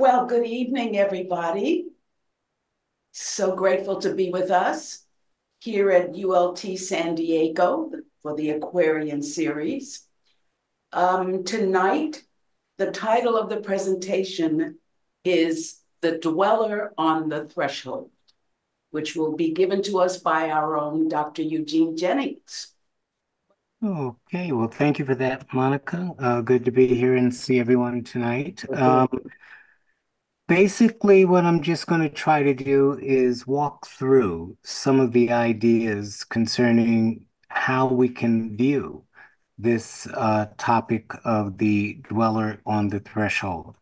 Well, good evening, everybody. So grateful to be with us here at ULT San Diego for the Aquarian series. Tonight, the title of the presentation is The Dweller on the Threshold, which will be given to us by our own Dr. Eugene Jennings. Okay, well, thank you for that, Monica. Good to be here and see everyone tonight. Basically, what I'm just going to try to do is walk through some of the ideas concerning how we can view this topic of the dweller on the threshold.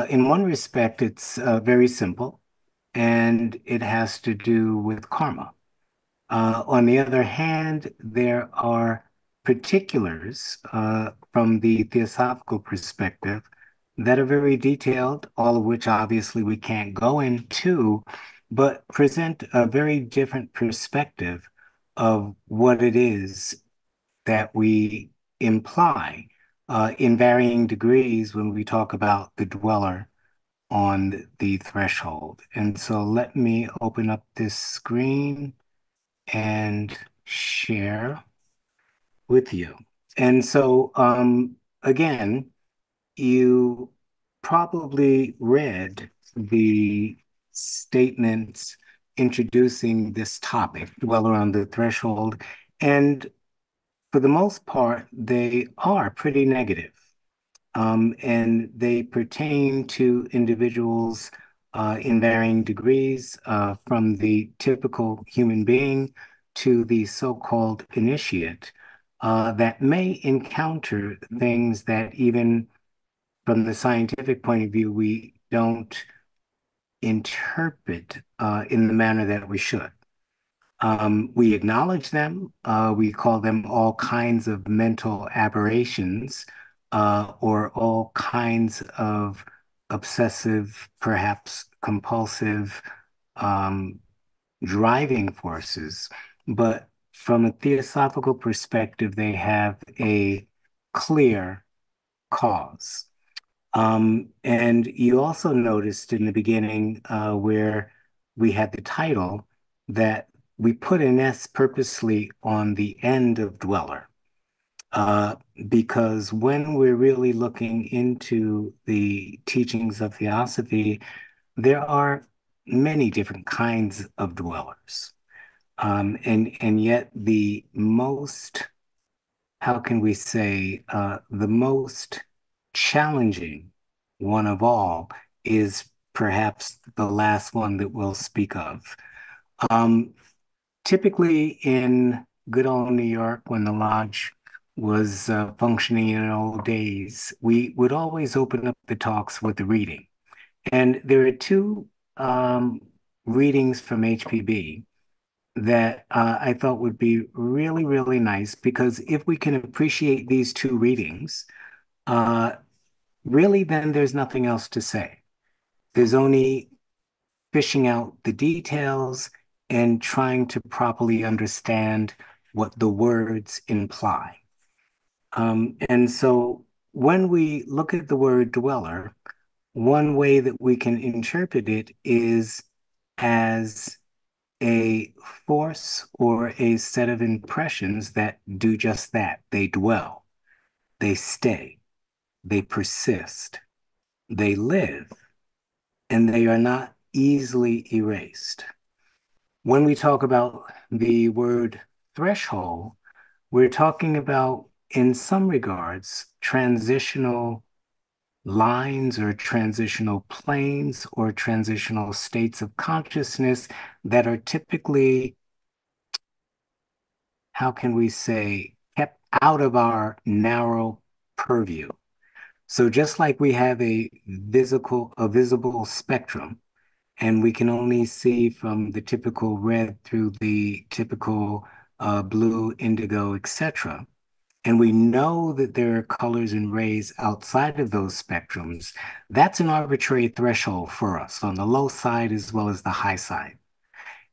In one respect, it's very simple, and it has to do with karma. On the other hand, there are particulars from the theosophical perspective that are very detailed, all of which obviously we can't go into, but present a very different perspective of what it is that we imply in varying degrees when we talk about the dweller on the threshold. And so let me open up this screen and share with you. And so, again, you probably read the statements introducing this topic, Dweller on the Threshold, and for the most part, they are pretty negative. And they pertain to individuals in varying degrees, from the typical human being to the so-called initiate, that may encounter things that even from the scientific point of view, we don't interpret in the manner that we should. We acknowledge them. We call them all kinds of mental aberrations, or all kinds of obsessive, perhaps compulsive, um, driving forces. But from a theosophical perspective, they have a clear cause. And you also noticed in the beginning, where we had the title, that we put an S purposely on the end of dweller, uh, because when we're really looking into the teachings of theosophy, there are many different kinds of dwellers. And yet the most, how can we say, the most challenging one of all is perhaps the last one that we'll speak of. Um, Typically in good old New York, when the lodge was functioning in old days, we would always open up the talks with a reading. And there are two readings from HPB that I thought would be really, really nice, because if we can appreciate these two readings, uh, really then there's nothing else to say. There's only fishing out the details and trying to properly understand what the words imply. And so when we look at the word dweller, one way that we can interpret it is as a force or a set of impressions that do just that. They dwell, they stay, they persist, they live, and they are not easily erased. When we talk about the word threshold, we're talking about, in some regards, transitional lines or transitional planes or transitional states of consciousness that are typically, how can we say, kept out of our narrow purview. So just like we have a visible spectrum, and we can only see from the typical red through the typical blue, indigo, etc. And we know that there are colors and rays outside of those spectrums. That's an arbitrary threshold for us on the low side as well as the high side.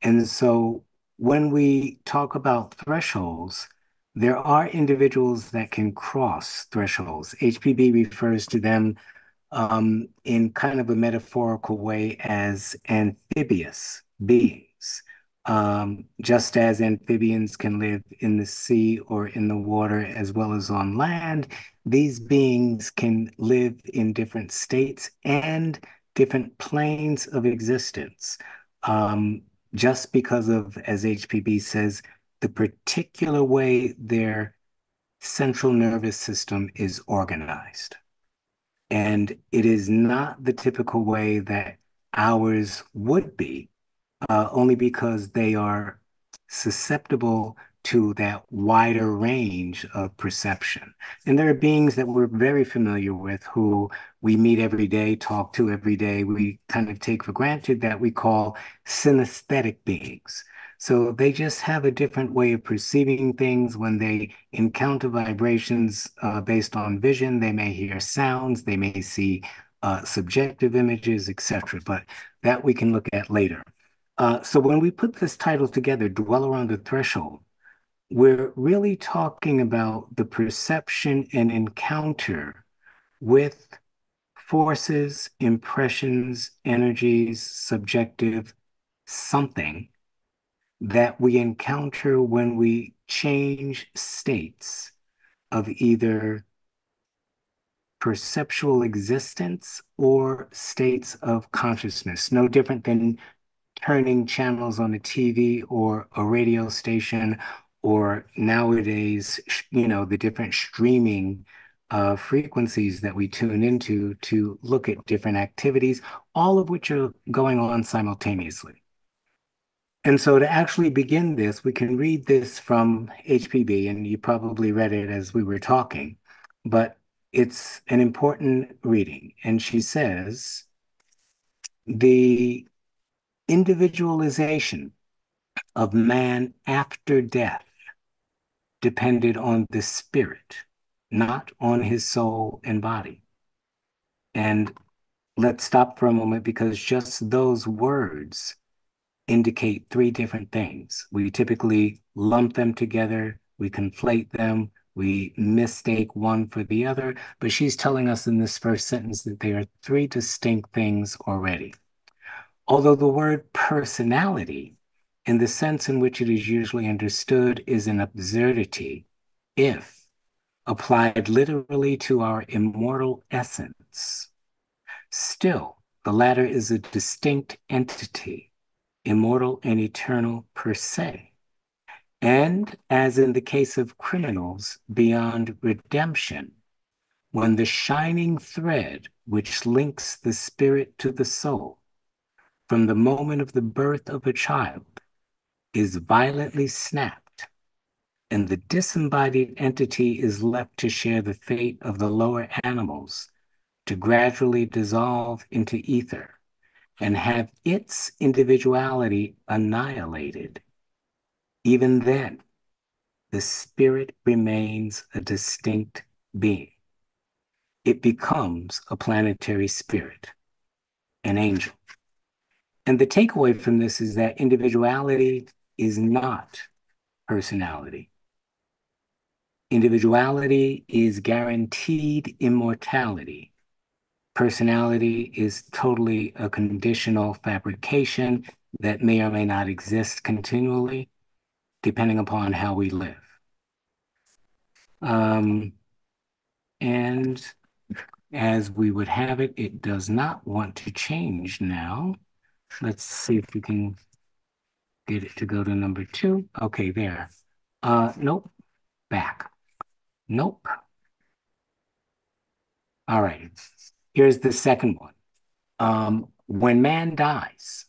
And so when we talk about thresholds, there are individuals that can cross thresholds. HPB refers to them in kind of a metaphorical way as amphibious beings. Just as amphibians can live in the sea or in the water as well as on land, these beings can live in different states and different planes of existence. Just because of, as HPB says, the particular way their central nervous system is organized. And it is not the typical way that ours would be, only because they are susceptible to that wider range of perception. And there are beings that we're very familiar with who we meet every day, talk to every day, we kind of take for granted that we call synesthetic beings. So they just have a different way of perceiving things when they encounter vibrations based on vision. They may hear sounds, they may see subjective images, etc. But that we can look at later. So when we put this title together, Dweller on the Threshold, we're really talking about the perception and encounter with forces, impressions, energies, subjective something that we encounter when we change states of either perceptual existence or states of consciousness, no different than turning channels on a TV or a radio station, or nowadays, the different streaming frequencies that we tune into to look at different activities, all of which are going on simultaneously. And so to actually begin this, we can read this from HPB, and you probably read it as we were talking, but it's an important reading. And she says, the individualization of man after death depended on the spirit, not on his soul and body. And let's stop for a moment because just those words indicate three different things. We typically lump them together, we conflate them, we mistake one for the other, but she's telling us in this first sentence that they are three distinct things already. Although the word personality, in the sense in which it is usually understood, is an absurdity if applied literally to our immortal essence. Still, the latter is a distinct entity, immortal and eternal per se. And as in the case of criminals beyond redemption, when the shining thread which links the spirit to the soul from the moment of the birth of a child is violently snapped, and the disembodied entity is left to share the fate of the lower animals, to gradually dissolve into ether and have its individuality annihilated. Even then, the spirit remains a distinct being. It becomes a planetary spirit, an angel. And the takeaway from this is that individuality is not personality. Individuality is guaranteed immortality. Personality is totally a conditional fabrication that may or may not exist continually, depending upon how we live. And as we would have it, it does not want to change now. Let's see if we can get it to go to number 2. Okay, there. Nope. Back. Nope. All right. Here's the second one. When man dies,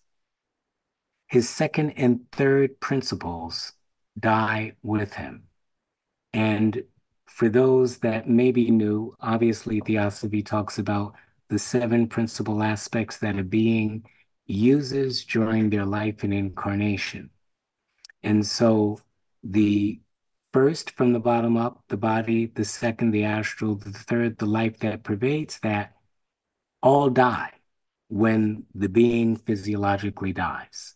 his second and third principles die with him. And for those that may be new, obviously Theosophy talks about the 7 principal aspects that a being uses during their life and incarnation. And so the first from the bottom up, the body, the second, the astral, the third, the life that pervades that, all die when the being physiologically dies.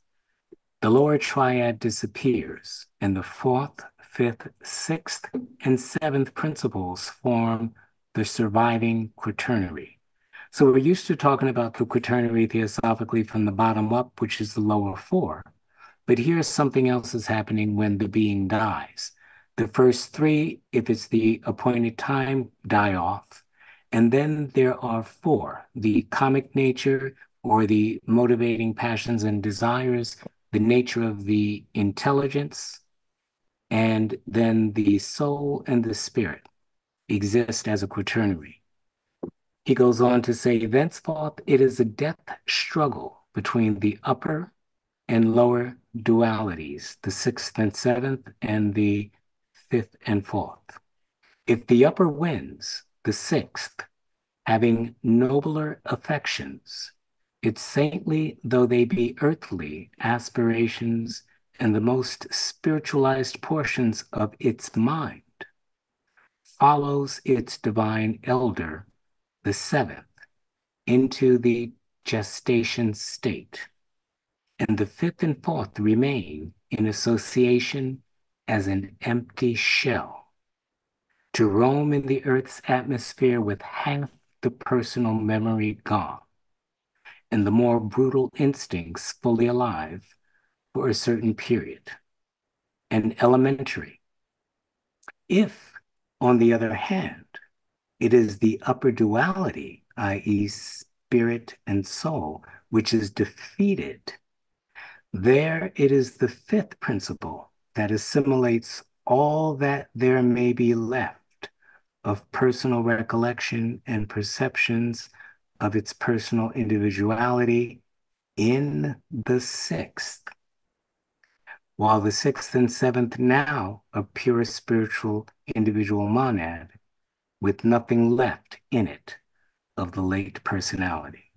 The lower triad disappears, and the 4th, 5th, 6th, and 7th principles form the surviving quaternary. So we're used to talking about the quaternary theosophically from the bottom up, which is the lower four. But here's something else is happening when the being dies. The first three, if it's the appointed time, die off. And then there are four, the comic nature or the motivating passions and desires, the nature of the intelligence, and then the soul and the spirit exist as a quaternary. He goes on to say, thenceforth, it is a death struggle between the upper and lower dualities, the sixth and seventh, and the fifth and fourth. If the upper wins, the sixth, having nobler affections, its saintly though they be earthly aspirations and the most spiritualized portions of its mind, follows its divine elder, the seventh, into the gestation state, and the fifth and fourth remain in association as an empty shell, to roam in the earth's atmosphere with half the personal memory gone, and the more brutal instincts fully alive for a certain period, and elementary. If, on the other hand, it is the upper duality, i.e., spirit and soul, which is defeated, there it is the fifth principle that assimilates all that there may be left of personal recollection and perceptions of its personal individuality in the sixth, while the sixth and seventh now a pure spiritual individual monad with nothing left in it of the late personality.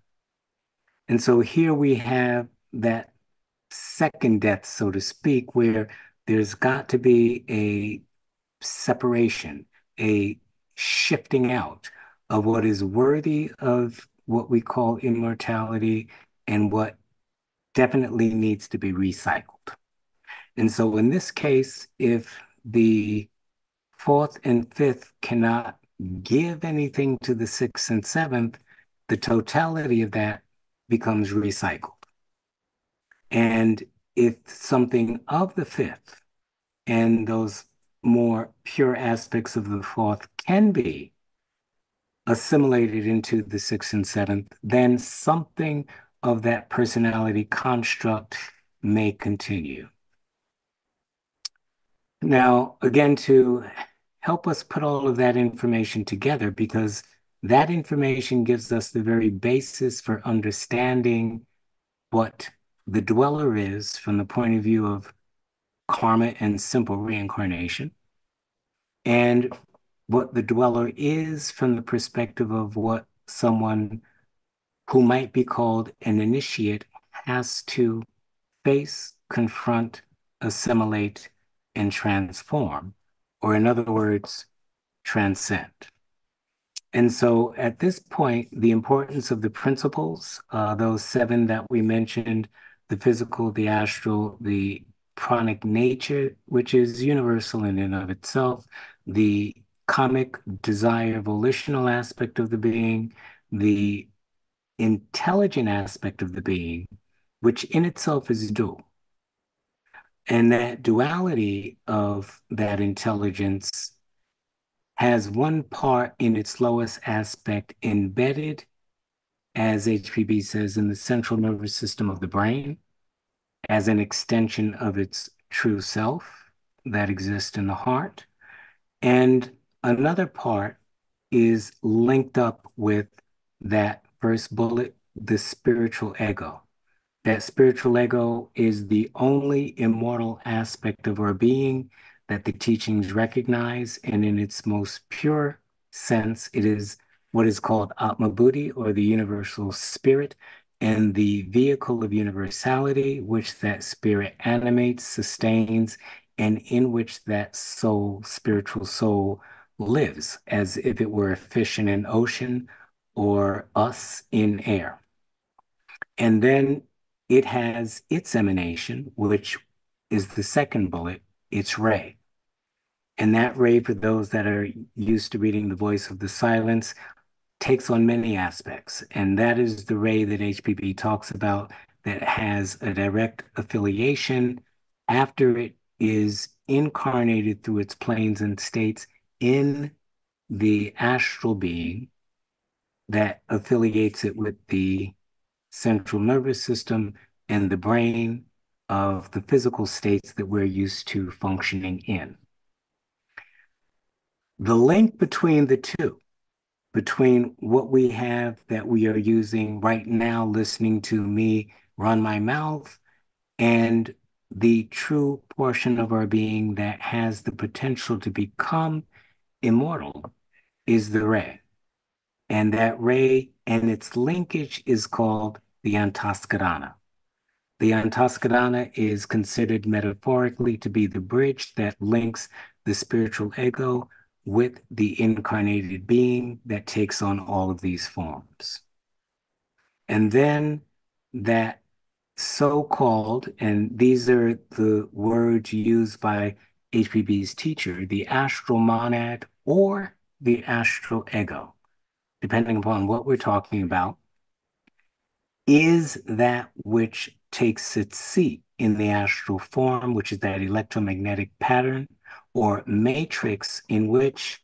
And so here we have that second death, so to speak, where there's got to be a separation, a shifting out of what is worthy of what we call immortality and what definitely needs to be recycled. And so in this case, if the fourth and fifth cannot give anything to the sixth and seventh, the totality of that becomes recycled. And if something of the fifth and those more pure aspects of the fourth can be assimilated into the sixth and seventh, then something of that personality construct may continue. Now, again, to help us put all of that information together, because that information gives us the very basis for understanding what the dweller is from the point of view of karma and simple reincarnation, and what the dweller is from the perspective of what someone who might be called an initiate has to face, confront, assimilate, and transform, or in other words, transcend. And so at this point, the importance of the principles, those seven that we mentioned, the physical, the astral, the pranic nature, which is universal in and of itself, the comic desire volitional aspect of the being, the intelligent aspect of the being, which in itself is dual. And that duality of that intelligence has one part in its lowest aspect embedded, as HPB says, in the central nervous system of the brain, as an extension of its true self that exists in the heart. And another part is linked up with that first bullet, the spiritual ego. That spiritual ego is the only immortal aspect of our being that the teachings recognize. And in its most pure sense, it is what is called Atma Buddhi, or the universal spirit, and the vehicle of universality, which that spirit animates, sustains, and in which that soul, spiritual soul, lives as if it were a fish in an ocean or us in air. And then it has its emanation, which is the second bullet, its ray. And that ray, for those that are used to reading The Voice of the Silence, takes on many aspects, and that is the ray that HPB talks about that has a direct affiliation after it is incarnated through its planes and states in the astral being that affiliates it with the central nervous system and the brain of the physical states that we're used to functioning in. The link between the two, between what we have that we are using right now, listening to me run my mouth, and the true portion of our being that has the potential to become immortal, is the ray. And that ray and its linkage is called the Antaskarana. The Antaskarana is considered metaphorically to be the bridge that links the spiritual ego with the incarnated being that takes on all of these forms. And then that so-called, and these are the words used by HPB's teacher, the astral monad or the astral ego, depending upon what we're talking about, is that which takes its seat in the astral form, which is that electromagnetic pattern or matrix in which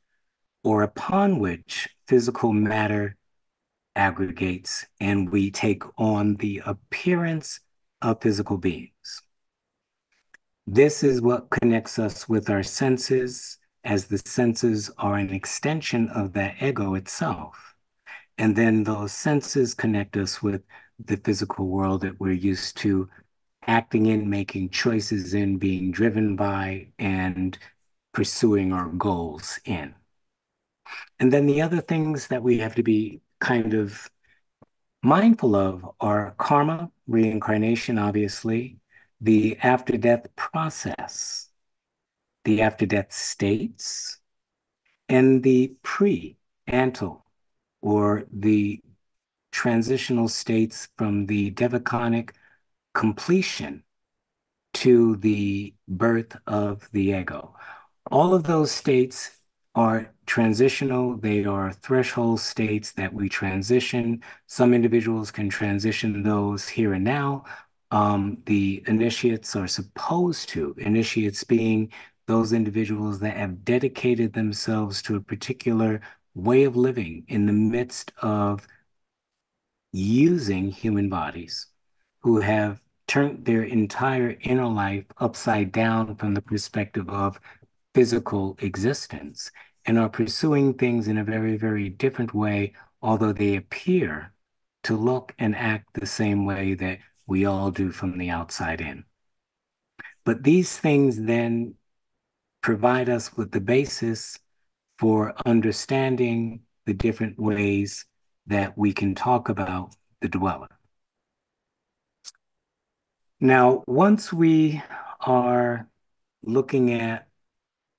or upon which physical matter aggregates and we take on the appearance of physical beings. This is what connects us with our senses, as the senses are an extension of that ego itself. And then those senses connect us with the physical world that we're used to acting in, making choices in, being driven by, and pursuing our goals in. And then the other things that we have to be kind of mindful of are karma, reincarnation, obviously, the after-death process, the after-death states, and the pre-antal, or the transitional states from the devaconic completion to the birth of the ego. All of those states are transitional. They are threshold states that we transition. Some individuals can transition those here and now. The initiates are supposed to, initiates being those individuals that have dedicated themselves to a particular way of living in the midst of using human bodies, who have turned their entire inner life upside down from the perspective of physical existence and are pursuing things in a very, very different way, although they appear to look and act the same way that we all do from the outside in. But these things then provide us with the basis for understanding the different ways that we can talk about the dweller. Now, once we are looking at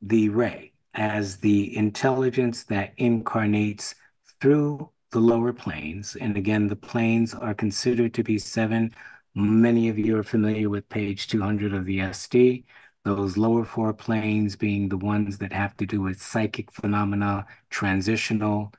the ray as the intelligence that incarnates through the lower planes, and again, the planes are considered to be seven. Many of you are familiar with page 200 of the SD. Those lower four planes being the ones that have to do with psychic phenomena, transitional.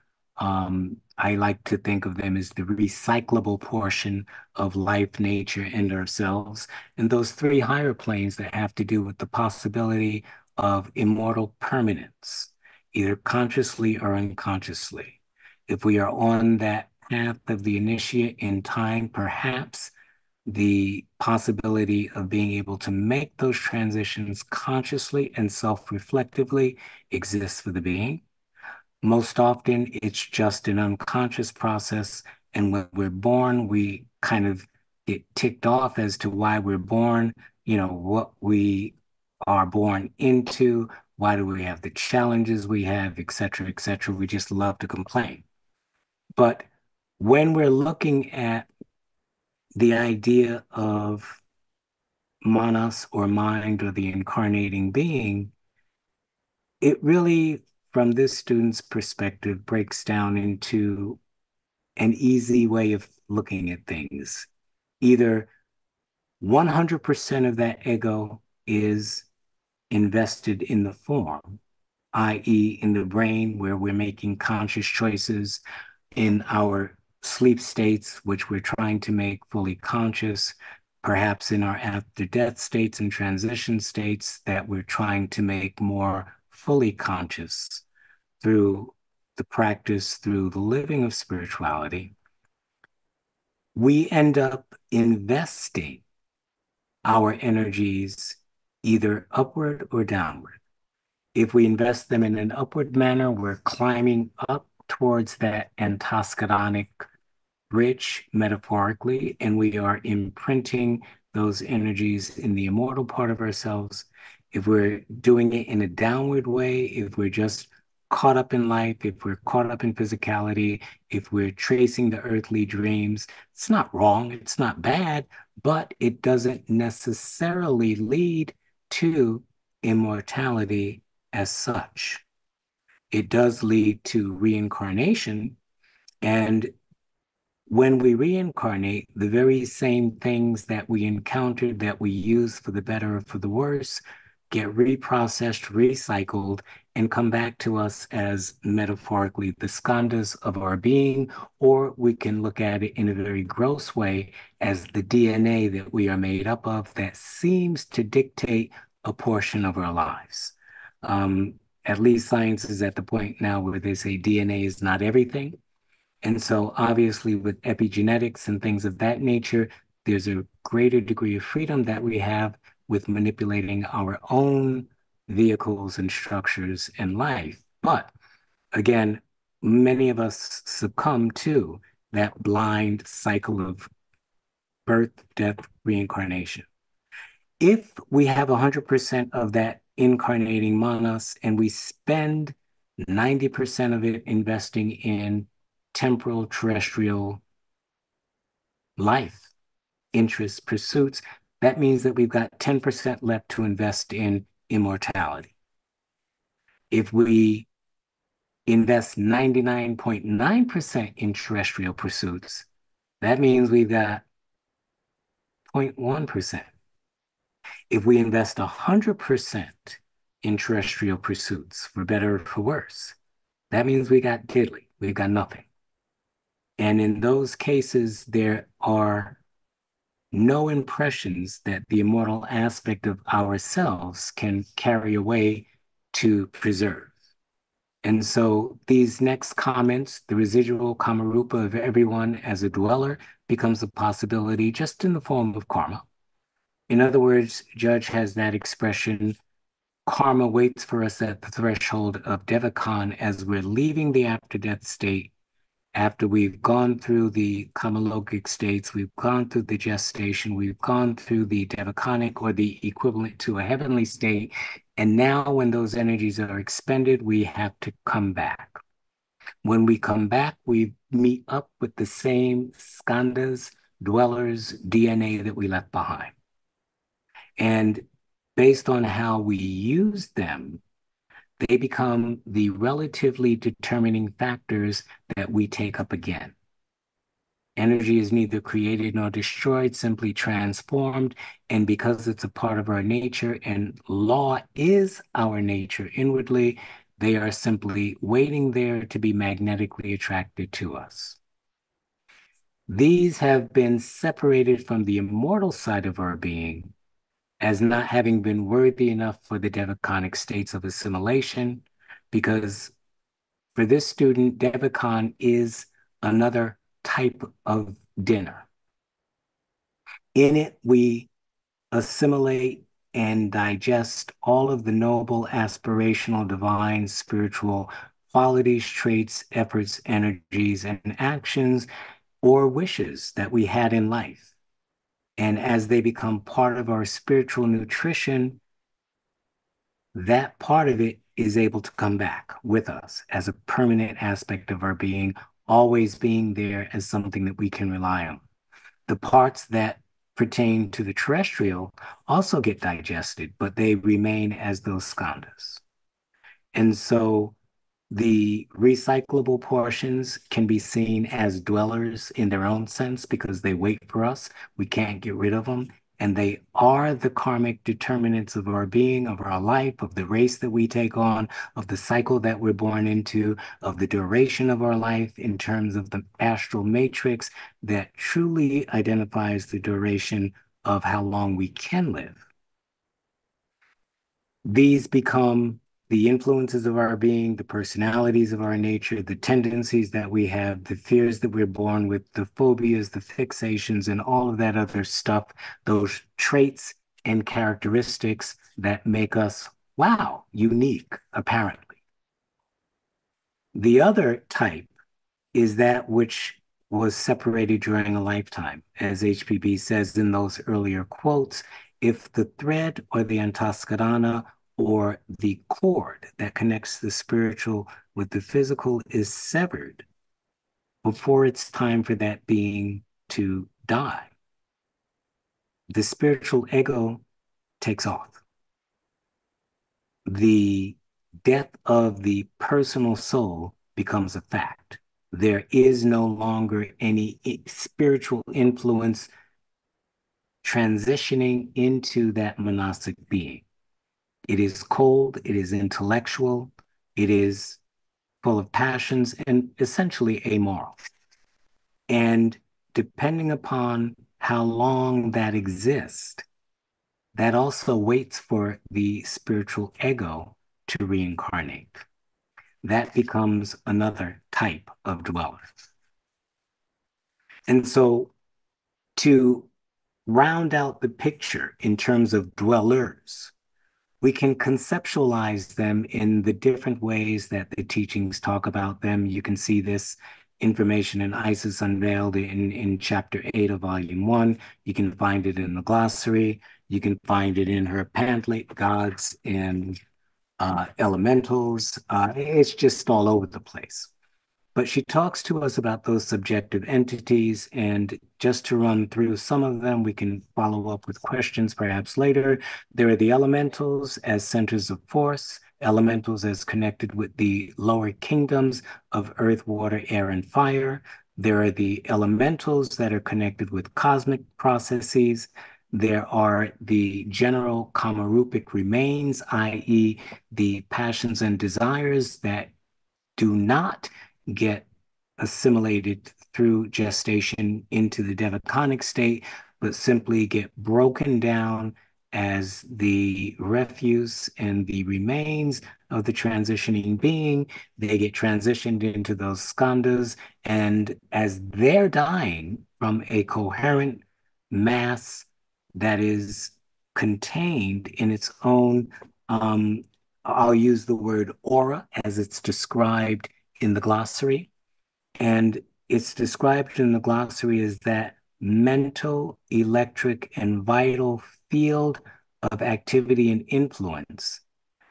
I like to think of them as the recyclable portion of life, nature, and ourselves. And those three higher planes that have to do with the possibility of immortal permanence, either consciously or unconsciously. If we are on that path of the initiate in time, perhaps the possibility of being able to make those transitions consciously and self-reflectively exists for the being. Most often, it's just an unconscious process. And when we're born, we kind of get ticked off as to why we're born, what we are born into, why do we have the challenges we have, et cetera, et cetera. We just love to complain. But when we're looking at the idea of manas or mind or the incarnating being, it really, from this student's perspective, breaks down into an easy way of looking at things. Either 100% of that ego is invested in the form, i.e., in the brain where we're making conscious choices, in our sleep states, which we're trying to make fully conscious, perhaps in our after death states and transition states that we're trying to make more fully conscious through the practice, through the living of spirituality, we end up investing our energies either upward or downward. If we invest them in an upward manner, we're climbing up towards that Antaskadonic bridge metaphorically, and we are imprinting those energies in the immortal part of ourselves. If we're doing it in a downward way, if we're just caught up in life, if we're caught up in physicality, if we're tracing the earthly dreams, it's not wrong, it's not bad, but it doesn't necessarily lead to immortality as such. It does lead to reincarnation, and when we reincarnate, the very same things that we encountered that we use for the better or for the worse get reprocessed, recycled, and come back to us as metaphorically the skandhas of our being, or we can look at it in a very gross way as the DNA that we are made up of that seems to dictate a portion of our lives. At least science is at the point now where they say DNA is not everything. And so obviously with epigenetics and things of that nature, there's a greater degree of freedom that we have with manipulating our own vehicles and structures in life. But again, many of us succumb to that blind cycle of birth, death, reincarnation. If we have 100% of that incarnating manas and we spend 90% of it investing in temporal terrestrial life, interests, pursuits, that means that we've got 10% left to invest in immortality. If we invest 99.9% in terrestrial pursuits, that means we've got 0.1%. If we invest 100% in terrestrial pursuits, for better or for worse, that means we got diddly, we've got nothing. And in those cases, there are no impressions that the immortal aspect of ourselves can carry away to preserve. And so these next comments, the residual kamarupa of everyone as a dweller becomes a possibility just in the form of karma. In other words, Judge has that expression, karma waits for us at the threshold of Devachan as we're leaving the after-death state. After we've gone through the kamalokic states, we've gone through the gestation, we've gone through the devachanic or the equivalent to a heavenly state. And now when those energies are expended, we have to come back. When we come back, we meet up with the same skandhas, dwellers, DNA that we left behind. And based on how we use them, they become the relatively determining factors that we take up again. Energy is neither created nor destroyed, simply transformed. And because it's a part of our nature and law is our nature inwardly, they are simply waiting there to be magnetically attracted to us. These have been separated from the immortal side of our being as not having been worthy enough for the devachanic states of assimilation, because for this student, devachan is another type of dinner. In it, we assimilate and digest all of the noble, aspirational, divine, spiritual qualities, traits, efforts, energies, and actions or wishes that we had in life. And as they become part of our spiritual nutrition, that part of it is able to come back with us as a permanent aspect of our being, always being there as something that we can rely on. The parts that pertain to the terrestrial also get digested, but they remain as those skandhas. And so the recyclable portions can be seen as dwellers in their own sense because they wait for us. We can't get rid of them. and they are the karmic determinants of our being, of our life, of the race that we take on, of the cycle that we're born into, of the duration of our life in terms of the astral matrix that truly identifies the duration of how long we can live. These become the influences of our being, the personalities of our nature, the tendencies that we have, the fears that we're born with, the phobias, the fixations, and all of that other stuff, those traits and characteristics that make us, wow, unique, apparently. The other type is that which was separated during a lifetime. As HPB says in those earlier quotes, if the thread or the antaskarana or the cord that connects the spiritual with the physical is severed before it's time for that being to die, the spiritual ego takes off. The death of the personal soul becomes a fact. There is no longer any spiritual influence transitioning into that monastic being. It is cold, it is intellectual, it is full of passions, and essentially amoral. And depending upon how long that exists, that also waits for the spiritual ego to reincarnate. That becomes another type of dweller. And so to round out the picture in terms of dwellers, we can conceptualize them in the different ways that the teachings talk about them. You can see this information in Isis Unveiled in chapter 8 of volume 1. You can find it in the glossary. You can find it in her pamphlet, Gods and Elementals. It's just all over the place. But she talks to us about those subjective entities, and just to run through some of them, we can follow up with questions perhaps later. There are the elementals as centers of force, elementals as connected with the lower kingdoms of earth, water, air, and fire. There are the elementals that are connected with cosmic processes. There are the general kamarupic remains, i.e., the passions and desires that do not get assimilated through gestation into the devaconic state, but simply get broken down as the refuse and the remains of the transitioning being. They get transitioned into those skandhas, and as they're dying from a coherent mass that is contained in its own, I'll use the word aura as it's described in the glossary. And it's described in the glossary as that mental, electric, and vital field of activity and influence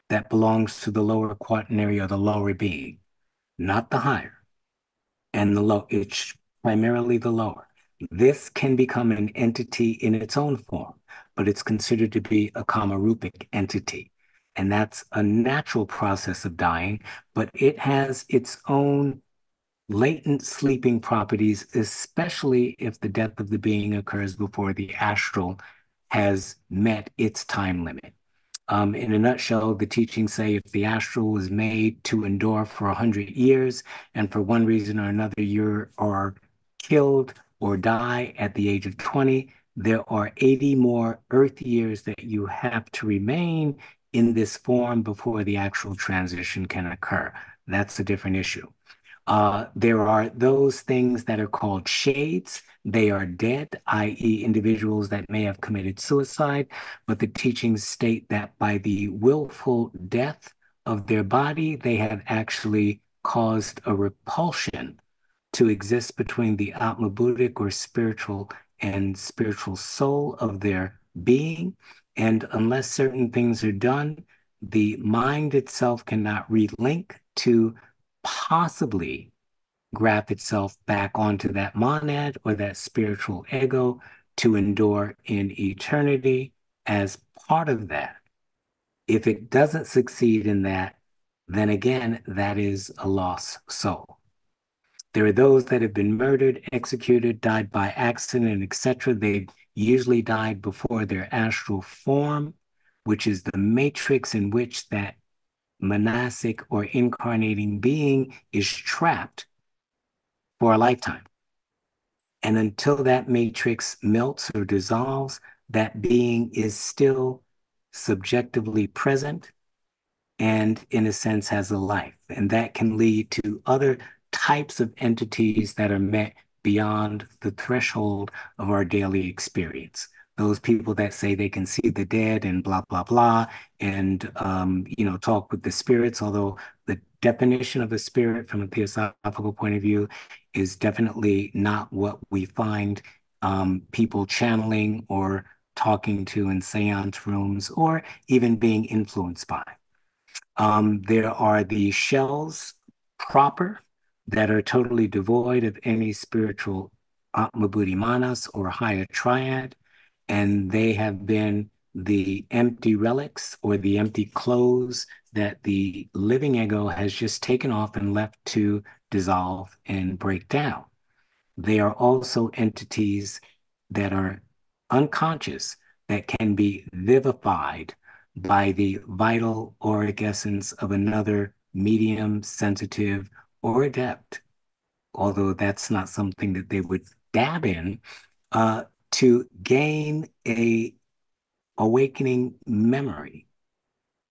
that belongs to the lower quaternary or the lower being, not the higher. And the low, it's primarily the lower. This can become an entity in its own form, but it's considered to be a kamarupic entity. And that's a natural process of dying, but it has its own latent sleeping properties, especially if the death of the being occurs before the astral has met its time limit. In a nutshell, the teachings say if the astral was made to endure for 100 years, and for one reason or another you are killed or die at the age of 20, there are 80 more Earth years that you have to remain in this form before the actual transition can occur. That's a different issue. There are those things that are called shades. They are dead, i.e., individuals that may have committed suicide, but the teachings state that by the willful death of their body, they have actually caused a repulsion to exist between the Atma Buddhic or spiritual and spiritual soul of their being. And unless certain things are done, the mind itself cannot relink to possibly graph itself back onto that monad or that spiritual ego to endure in eternity as part of that. If it doesn't succeed in that, then again, that is a lost soul. There are those that have been murdered, executed, died by accident, etc. They've usually died before their astral form, which is the matrix in which that monastic or incarnating being is trapped for a lifetime. And until that matrix melts or dissolves, that being is still subjectively present and, in a sense, has a life. And that can lead to other types of entities that are met beyond the threshold of our daily experience. Those people that say they can see the dead and blah, blah, blah, and, talk with the spirits, although the definition of a spirit from a theosophical point of view is definitely not what we find people channeling or talking to in seance rooms or even being influenced by. There are the shells proper that are totally devoid of any spiritual Atma Buddhi Manas or higher triad, and they have been the empty relics or the empty clothes that the living ego has just taken off and left to dissolve and break down. They are also entities that are unconscious that can be vivified by the vital auric essence of another medium, sensitive, or adept, although that's not something that they would dab in, to gain a awakening memory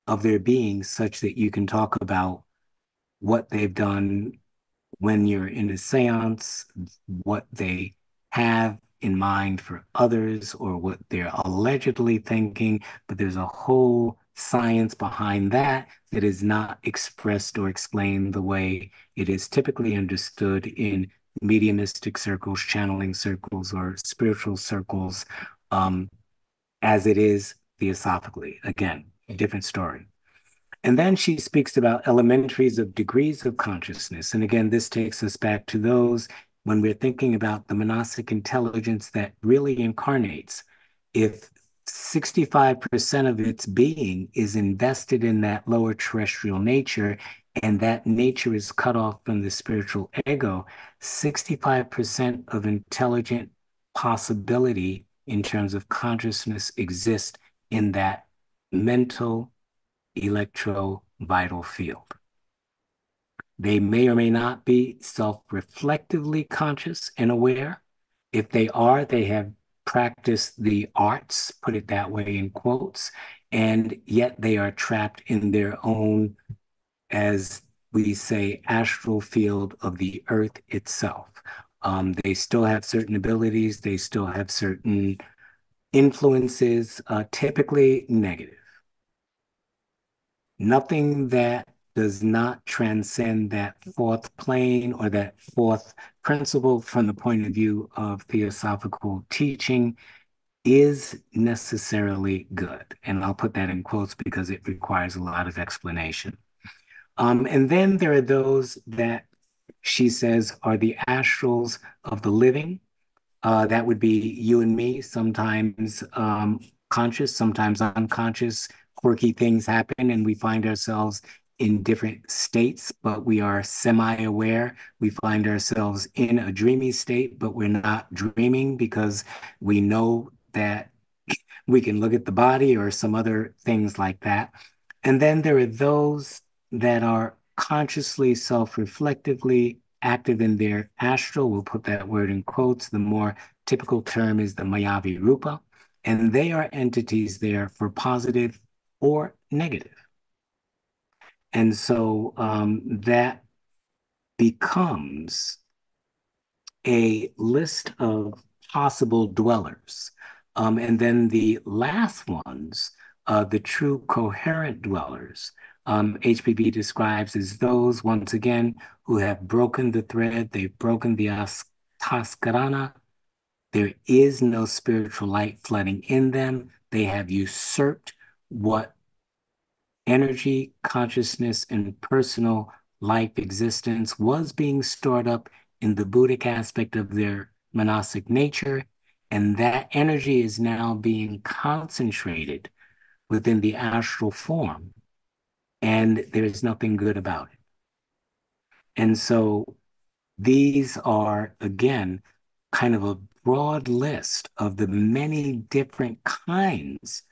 of their being such that you can talk about what they've done when you're in a seance, what they have in mind for others or what they're allegedly thinking, but there's a whole science behind that that is not expressed or explained the way it is typically understood in mediumistic circles, channeling circles, or spiritual circles, as it is theosophically. Again, a different story. And then she speaks about elementaries of degrees of consciousness. And again, this takes us back to those when we're thinking about the monastic intelligence that really incarnates. If 65% of its being is invested in that lower terrestrial nature, and that nature is cut off from the spiritual ego, 65% of intelligent possibility in terms of consciousness exists in that mental electro-vital field. They may or may not be self-reflectively conscious and aware. If they are, they have practiced the arts, put it that way in quotes, and yet they are trapped in their own, as we say, astral field of the earth itself. They still have certain abilities, they still have certain influences, typically negative. Nothing that does not transcend that fourth plane or that fourth principle from the point of view of theosophical teaching is necessarily good. And I'll put that in quotes because it requires a lot of explanation. And then there are those that she says are the astrals of the living. That would be you and me, sometimes conscious, sometimes unconscious. Quirky things happen and we find ourselves in different states, but we are semi-aware. We find ourselves in a dreamy state, but we're not dreaming because we know that we can look at the body or some other things like that. And then there are those that are consciously, self-reflectively active in their astral. We'll put that word in quotes. The more typical term is the Mayavi Rupa. And they are entities there for positive or negative. And so that becomes a list of possible dwellers. And then the last ones, the true coherent dwellers, HPB describes as those, once again, who have broken the thread, they've broken the astaskarana. There is no spiritual light flooding in them. They have usurped what energy, consciousness, and personal life existence was being stored up in the Buddhic aspect of their monastic nature. And that energy is now being concentrated within the astral form. And there's nothing good about it. And so these are, again, kind of a broad list of the many different kinds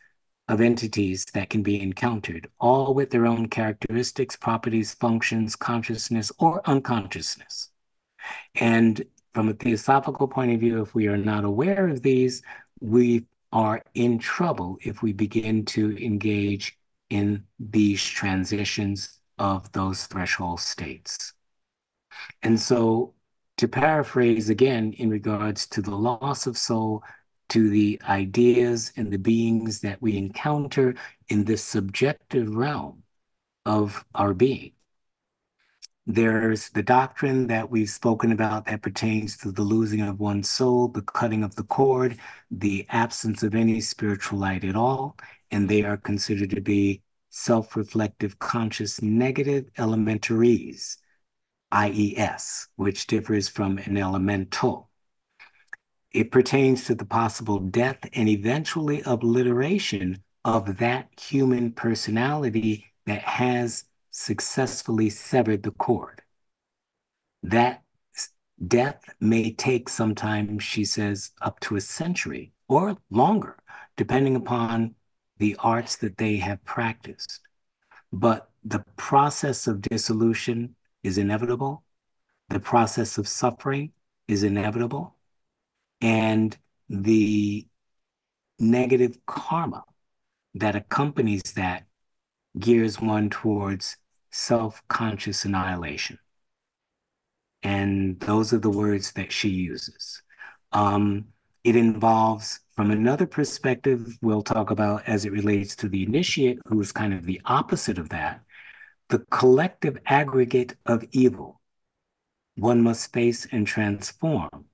of entities that can be encountered, all with their own characteristics, properties, functions, consciousness, or unconsciousness. And from a theosophical point of view, if we are not aware of these, we are in trouble if we begin to engage in these transitions of those threshold states. And so, to paraphrase again, in regards to the loss of soul, to the ideas and the beings that we encounter in this subjective realm of our being, there's the doctrine that we've spoken about that pertains to the losing of one's soul, the cutting of the cord, the absence of any spiritual light at all, and they are considered to be self-reflective, conscious, negative elementaries, IES, which differs from an elemental. It pertains to the possible death and eventually obliteration of that human personality that has successfully severed the cord. That death may take sometimes, she says, up to a century or longer, depending upon the arts that they have practiced. But the process of dissolution is inevitable. The process of suffering is inevitable. And the negative karma that accompanies that gears one towards self-conscious annihilation. And those are the words that she uses. It involves, from another perspective, we'll talk about as it relates to the initiate, who is kind of the opposite of that, the collective aggregate of evil one must face and transform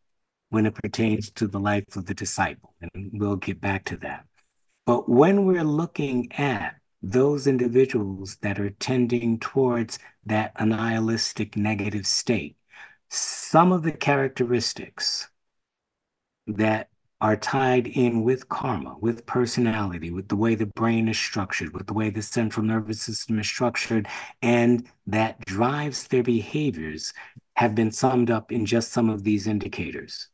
when it pertains to the life of the disciple. And we'll get back to that. But when we're looking at those individuals that are tending towards that annihilistic negative state, some of the characteristics that are tied in with karma, with personality, with the way the brain is structured, with the way the central nervous system is structured, and that drives their behaviors have been summed up in just some of these indicators.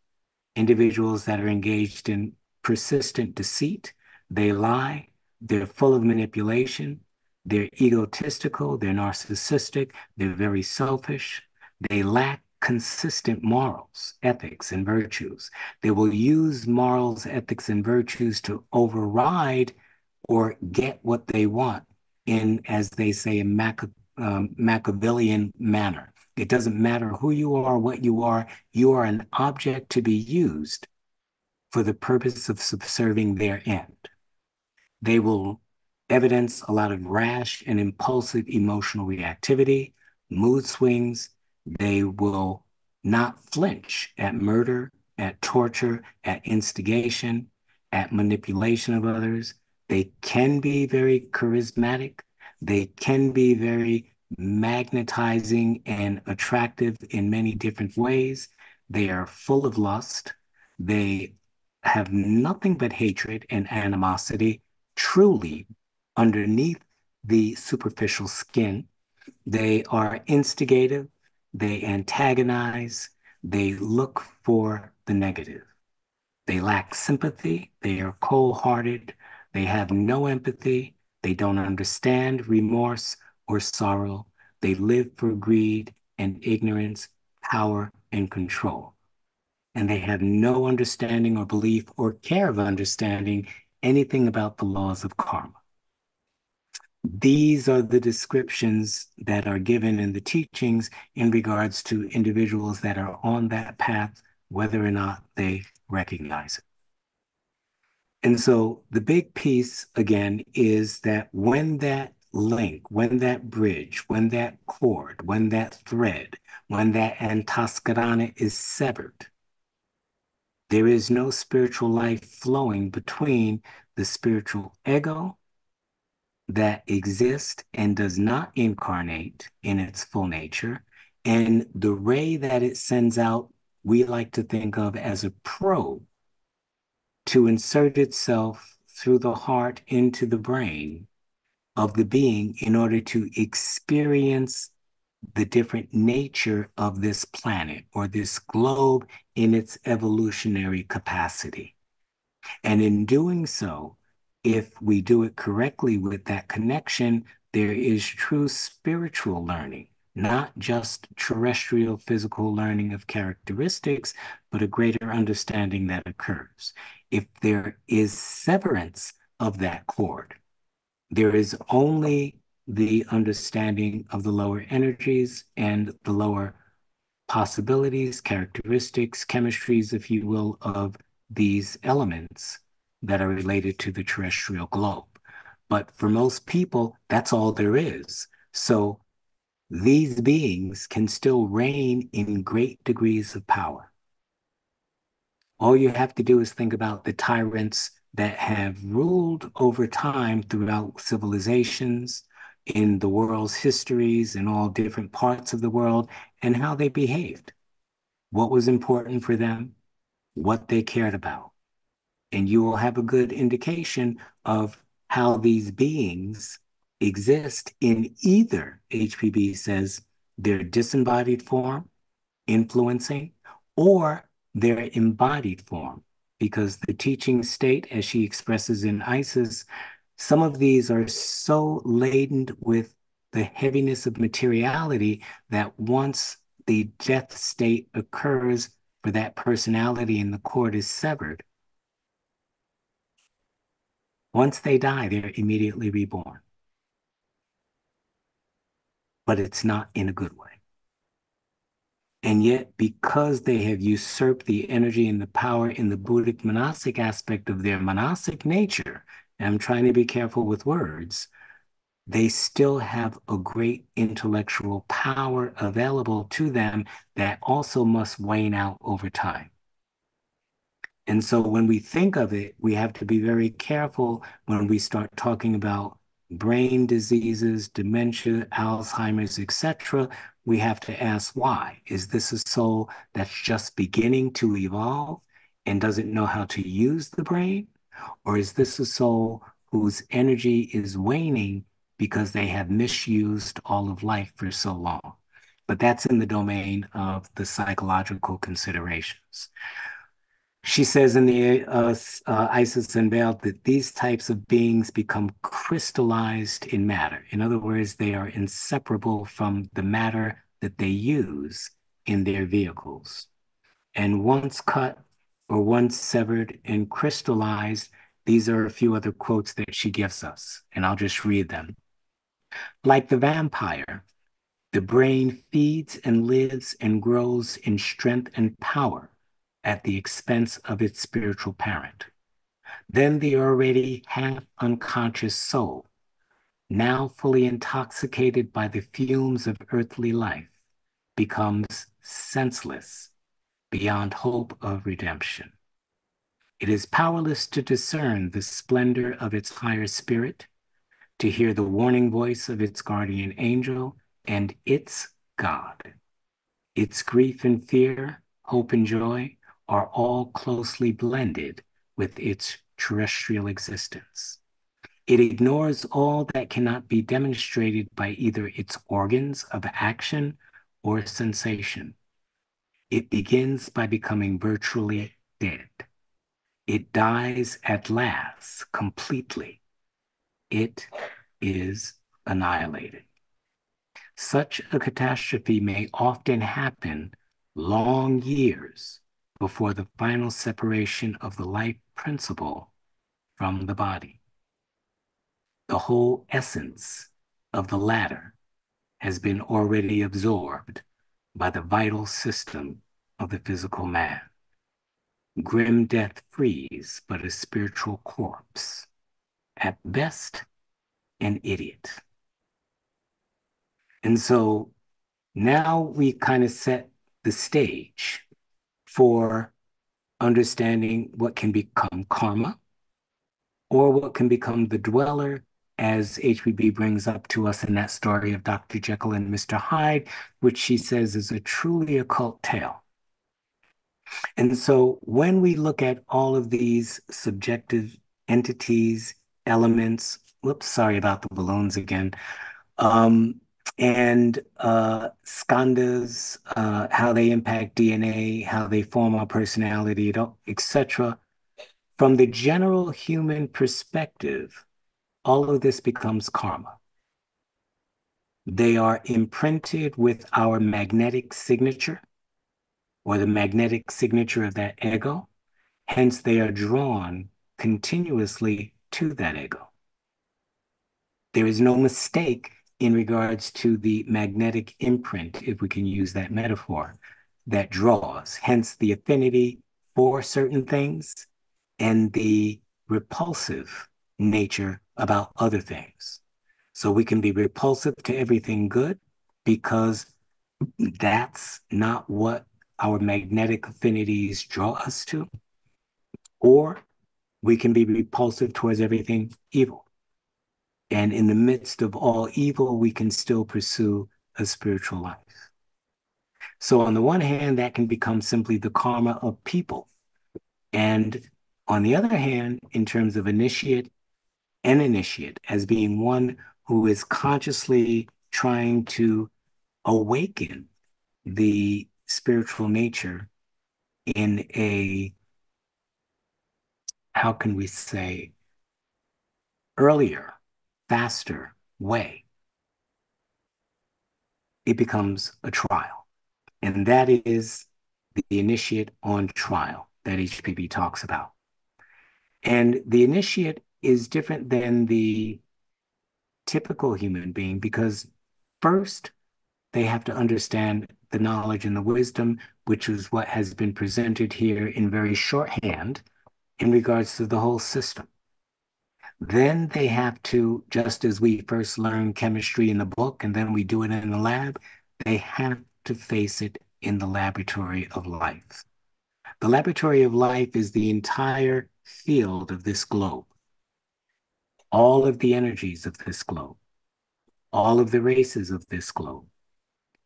Individuals that are engaged in persistent deceit, they lie, they're full of manipulation, they're egotistical, they're narcissistic, they're very selfish, they lack consistent morals, ethics, and virtues. They will use morals, ethics, and virtues to override or get what they want in, as they say, a Machiavellian manner. It doesn't matter who you are, what you are an object to be used for the purpose of subserving their end. They will evidence a lot of rash and impulsive emotional reactivity, mood swings. They will not flinch at murder, at torture, at instigation, at manipulation of others. They can be very charismatic. They can be very magnetizing and attractive in many different ways. They are full of lust. They have nothing but hatred and animosity truly underneath the superficial skin. They are instigative, they antagonize, they look for the negative. They lack sympathy, they are cold-hearted, they have no empathy, they don't understand remorse or sorrow. They live for greed and ignorance, power, and control. And they have no understanding or belief or care of understanding anything about the laws of karma. These are the descriptions that are given in the teachings in regards to individuals that are on that path, whether or not they recognize it. And so the big piece, again, is that when that link, when that bridge, when that cord, when that thread, when that antaskarana is severed, there is no spiritual life flowing between the spiritual ego that exists and does not incarnate in its full nature, and the ray that it sends out, we like to think of as a probe to insert itself through the heart into the brain of the being in order to experience the different nature of this planet or this globe in its evolutionary capacity. And in doing so, if we do it correctly with that connection, there is true spiritual learning, not just terrestrial physical learning of characteristics, but a greater understanding that occurs. If there is severance of that cord, there is only the understanding of the lower energies and the lower possibilities, characteristics, chemistries, if you will, of these elements that are related to the terrestrial globe. But for most people, that's all there is. So these beings can still reign in great degrees of power. All you have to do is think about the tyrants that have ruled over time throughout civilizations, in the world's histories, in all different parts of the world, and how they behaved, what was important for them, what they cared about. And you will have a good indication of how these beings exist in either, HPB says, their disembodied form, influencing, or their embodied form. Because the teaching state, as she expresses in Isis, some of these are so laden with the heaviness of materiality that once the death state occurs for that personality and the cord is severed, once they die, they're immediately reborn. But it's not in a good way. And yet, because they have usurped the energy and the power in the Buddhic monastic aspect of their monastic nature, and I'm trying to be careful with words, they still have a great intellectual power available to them that also must wane out over time. And so when we think of it, we have to be very careful when we start talking about brain diseases, dementia, Alzheimer's, etc. We have to ask why. Is this a soul that's just beginning to evolve and doesn't know how to use the brain? Or is this a soul whose energy is waning because they have misused all of life for so long? But that's in the domain of the psychological considerations. She says in the Isis Unveiled that these types of beings become crystallized in matter. In other words, they are inseparable from the matter that they use in their vehicles. And once cut or once severed and crystallized, these are a few other quotes that she gives us, and I'll just read them. Like the vampire, the brain feeds and lives and grows in strength and power at the expense of its spiritual parent. Then the already half unconscious soul, now fully intoxicated by the fumes of earthly life, becomes senseless beyond hope of redemption. It is powerless to discern the splendor of its higher spirit, to hear the warning voice of its guardian angel and its God. Its grief and fear, hope and joy are all closely blended with its terrestrial existence. It ignores all that cannot be demonstrated by either its organs of action or sensation. It begins by becoming virtually dead. It dies at last completely. It is annihilated. Such a catastrophe may often happen long years before the final separation of the life principle from the body. The whole essence of the latter has been already absorbed by the vital system of the physical man. Grim death frees but a spiritual corpse, at best an idiot. And so now we kind of set the stage for understanding what can become karma or what can become the dweller, as HPB brings up to us in that story of Dr. Jekyll and Mr. Hyde, which she says is a truly occult tale. And so when we look at all of these subjective entities, elements, whoops, sorry about the balloons again, and skandhas, how they impact DNA, how they form our personality, etc. From the general human perspective, all of this becomes karma. They are imprinted with our magnetic signature or the magnetic signature of that ego. Hence, they are drawn continuously to that ego. There is no mistake in regards to the magnetic imprint, if we can use that metaphor, that draws. Hence, the affinity for certain things and the repulsive nature about other things. So we can be repulsive to everything good because that's not what our magnetic affinities draw us to, or we can be repulsive towards everything evil. And in the midst of all evil, we can still pursue a spiritual life. So, on the one hand, that can become simply the karma of people. And on the other hand, in terms of initiate, as being one who is consciously trying to awaken the spiritual nature in a, how can we say, earlier, faster way, it becomes a trial. And that is the initiate on trial that HPB talks about. And the initiate is different than the typical human being because first, they have to understand the knowledge and the wisdom, which is what has been presented here in very shorthand in regards to the whole system. Then they have to, just as we first learn chemistry in the book and then we do it in the lab, they have to face it in the laboratory of life. The laboratory of life is the entire field of this globe, all of the energies of this globe, all of the races of this globe,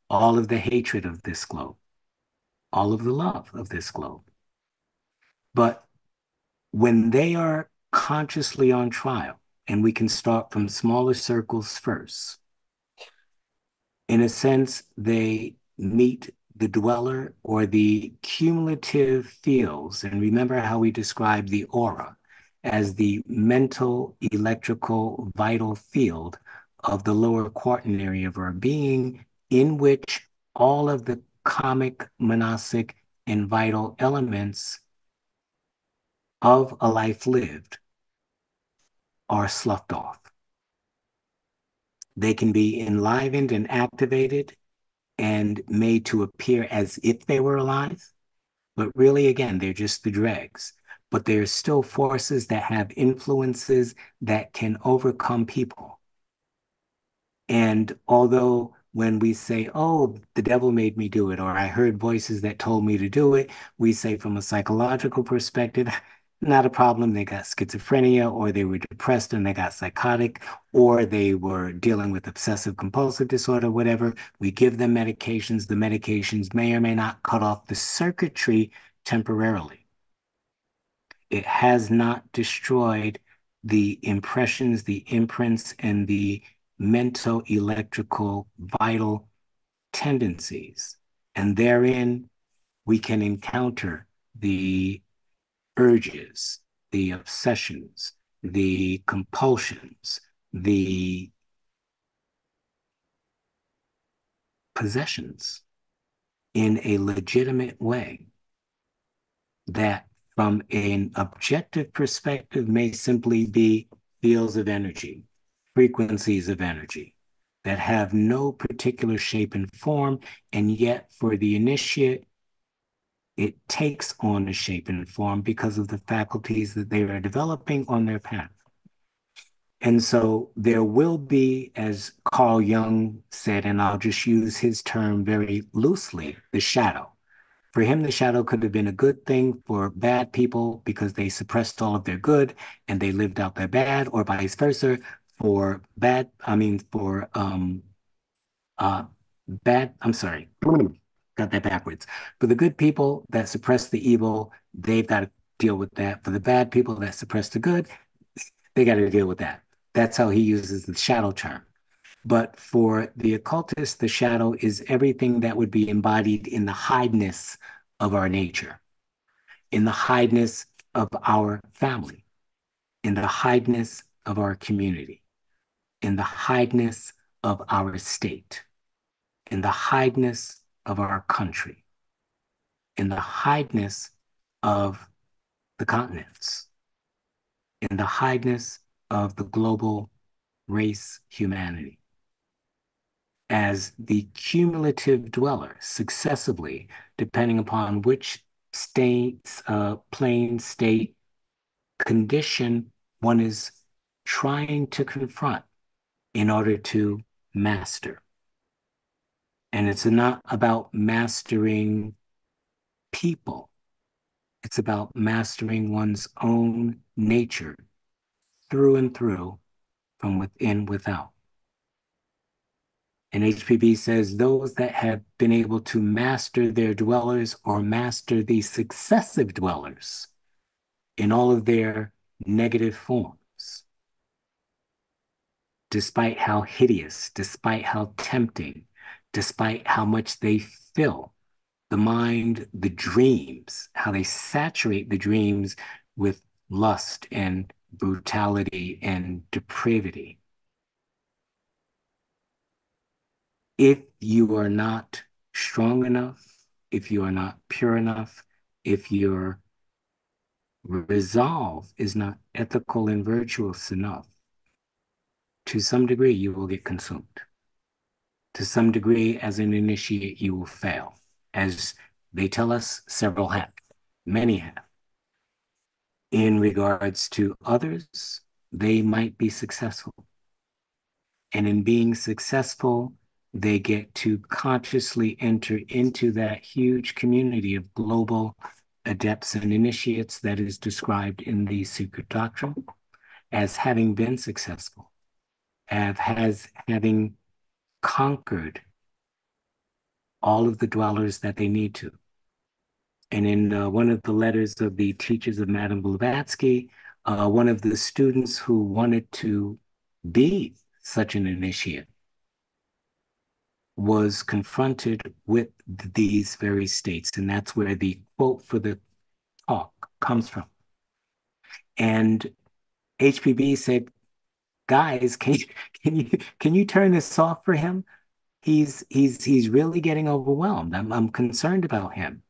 all of the hatred of this globe, all of the love of this globe. But when they are consciously on trial, and we can start from smaller circles first, in a sense, they meet the dweller or the cumulative fields. And remember how we describe the aura as the mental, electrical, vital field of the lower quaternary of our being, in which all of the kamic, manasic, and vital elements of a life lived are sloughed off. They can be enlivened and activated and made to appear as if they were alive, but really, again, they're just the dregs. But there's still forces that have influences that can overcome people. And although when we say, oh, the devil made me do it, or I heard voices that told me to do it, we say from a psychological perspective, not a problem. They got schizophrenia, or they were depressed and they got psychotic, or they were dealing with obsessive compulsive disorder, whatever. We give them medications. The medications may or may not cut off the circuitry temporarily. It has not destroyed the impressions, the imprints, and the mental, electrical, vital tendencies. And therein, we can encounter the urges, the obsessions, the compulsions, the possessions in a legitimate way that from an objective perspective may simply be fields of energy, frequencies of energy that have no particular shape and form, and yet for the initiate, it takes on a shape and form because of the faculties that they are developing on their path. And so there will be, as Carl Jung said, and I'll just use his term very loosely, the shadow. For him, the shadow could have been a good thing for bad people because they suppressed all of their good and they lived out their bad, or vice versa. For bad, I mean, for bad, I'm sorry, got that backwards. For the good people that suppress the evil, they've got to deal with that. For the bad people that suppress the good, they got to deal with that. That's how he uses the shadow term. But for the occultist, the shadow is everything that would be embodied in the hideness of our nature, in the hideness of our family, in the hideness of our community, in the hideness of our state, in the hideness of our country, in the hideness of the continents, in the hideness of the global race humanity. As the cumulative dweller successively, depending upon which states, plane, state, condition one is trying to confront in order to master. And it's not about mastering people. It's about mastering one's own nature through and through, from within, without. And HPB says those that have been able to master their dwellers or master the successive dwellers in all of their negative forms, despite how hideous, despite how tempting, despite how much they fill the mind, the dreams, how they saturate the dreams with lust and brutality and depravity. If you are not strong enough, if you are not pure enough, if your resolve is not ethical and virtuous enough, to some degree you will get consumed. To some degree, as an initiate, you will fail. As they tell us, several have, many have. In regards to others, they might be successful. And in being successful, they get to consciously enter into that huge community of global adepts and initiates that is described in the Secret Doctrine as having been successful, as having conquered all of the dwellers that they need to. And in one of the letters of the teachers of Madame Blavatsky, one of the students who wanted to be such an initiate was confronted with these very states. And that's where the quote for the talk comes from. And HPB said, guys, can you turn this off for him? He's really getting overwhelmed. I'm concerned about him.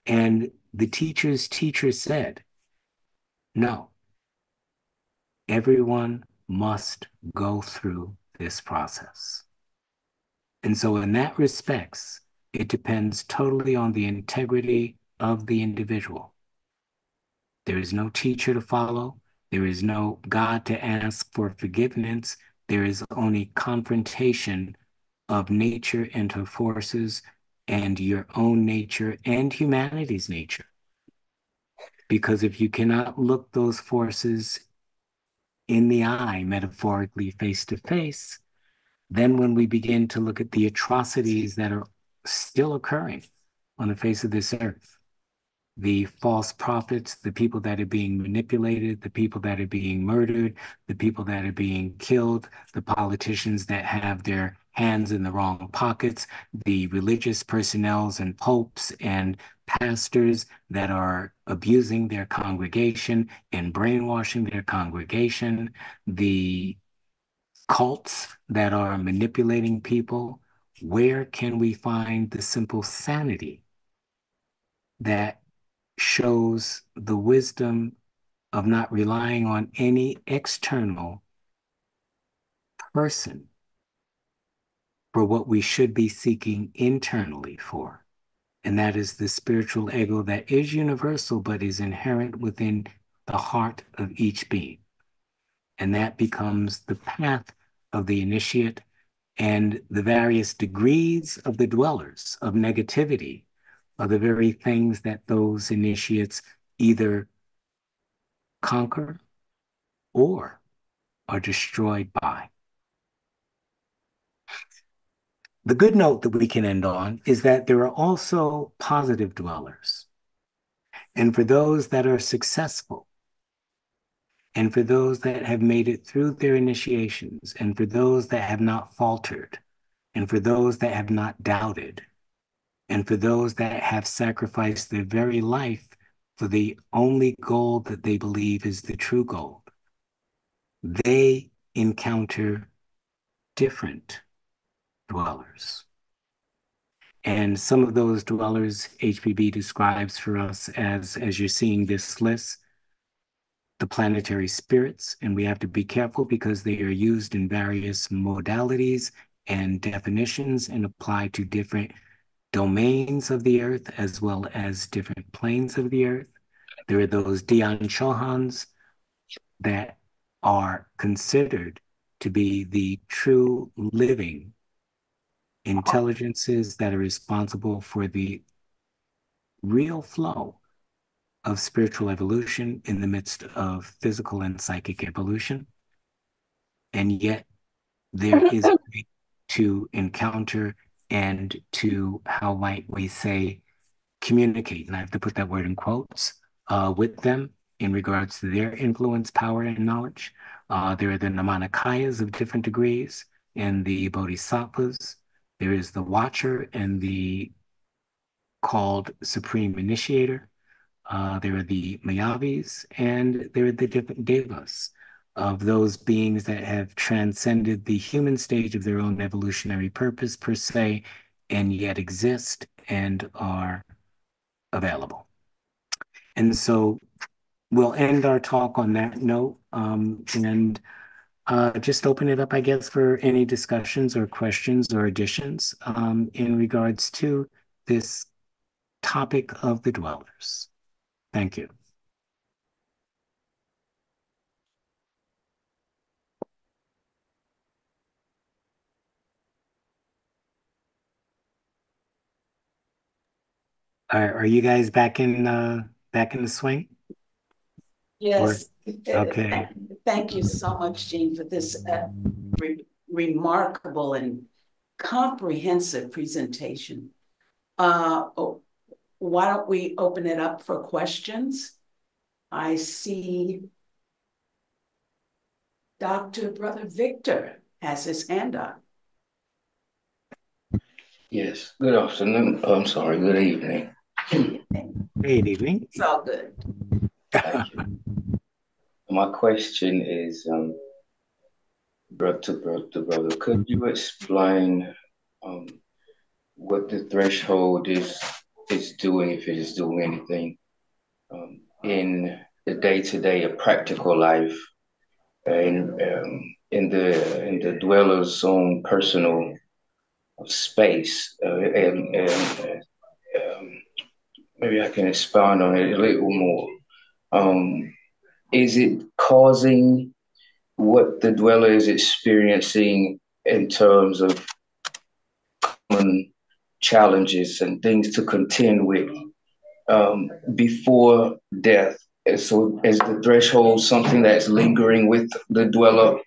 And the teacher's teacher said, no, everyone must go through this process. And so in that respects, it depends totally on the integrity of the individual. There is no teacher to follow. There is no God to ask for forgiveness. There is only confrontation of nature and her forces and your own nature and humanity's nature. Because if you cannot look those forces in the eye, metaphorically face to face, then when we begin to look at the atrocities that are still occurring on the face of this earth, the false prophets, the people that are being manipulated, the people that are being murdered, the people that are being killed, the politicians that have their hands in the wrong pockets, the religious personnels and popes and pastors that are abusing their congregation and brainwashing their congregation, the cults that are manipulating people. Where can we find the simple sanity that shows the wisdom of not relying on any external person for what we should be seeking internally for? And that is the spiritual ego that is universal, but is inherent within the heart of each being. And that becomes the path of the initiate, and the various degrees of the dwellers of negativity are the very things that those initiates either conquer or are destroyed by. The good note that we can end on is that there are also positive dwellers. And for those that are successful and for those that have made it through their initiations, and for those that have not faltered, and for those that have not doubted, and for those that have sacrificed their very life for the only goal that they believe is the true goal, they encounter different dwellers. And some of those dwellers HPB describes for us as you're seeing this list, the planetary spirits, and we have to be careful because they are used in various modalities and definitions and apply to different domains of the earth as well as different planes of the earth. There are those Dian Chohans that are considered to be the true living intelligences that are responsible for the real flow of spiritual evolution in the midst of physical and psychic evolution. And yet there is a way to encounter and to, how might we say, communicate, and I have to put that word in quotes, with them in regards to their influence, power, and knowledge. There are the Namanikayas of different degrees and the Bodhisattvas. There is the Watcher and the called Supreme Initiator. There are the Mayavis, and there are the different devas of those beings that have transcended the human stage of their own evolutionary purpose per se, and yet exist and are available. And so we'll end our talk on that note, and just open it up, I guess, for any discussions or questions or additions in regards to this topic of the dwellers. Thank you. Are you guys back in the swing? Yes. Okay. Thank you so much, Jean, for this remarkable and comprehensive presentation. Why don't we open it up for questions? I see Dr. Brother Victor has his hand up. Yes, good afternoon. I'm sorry, good evening. Good evening. It's all good. Thank you. My question is, brother, could you explain what the threshold is doing, if it is doing anything in the day-to-day of practical life, in the dweller's own personal space, and maybe I can expound on it a little more. Is it causing what the dweller is experiencing in terms of common challenges and things to contend with before death? So is the threshold something that's lingering with the dweller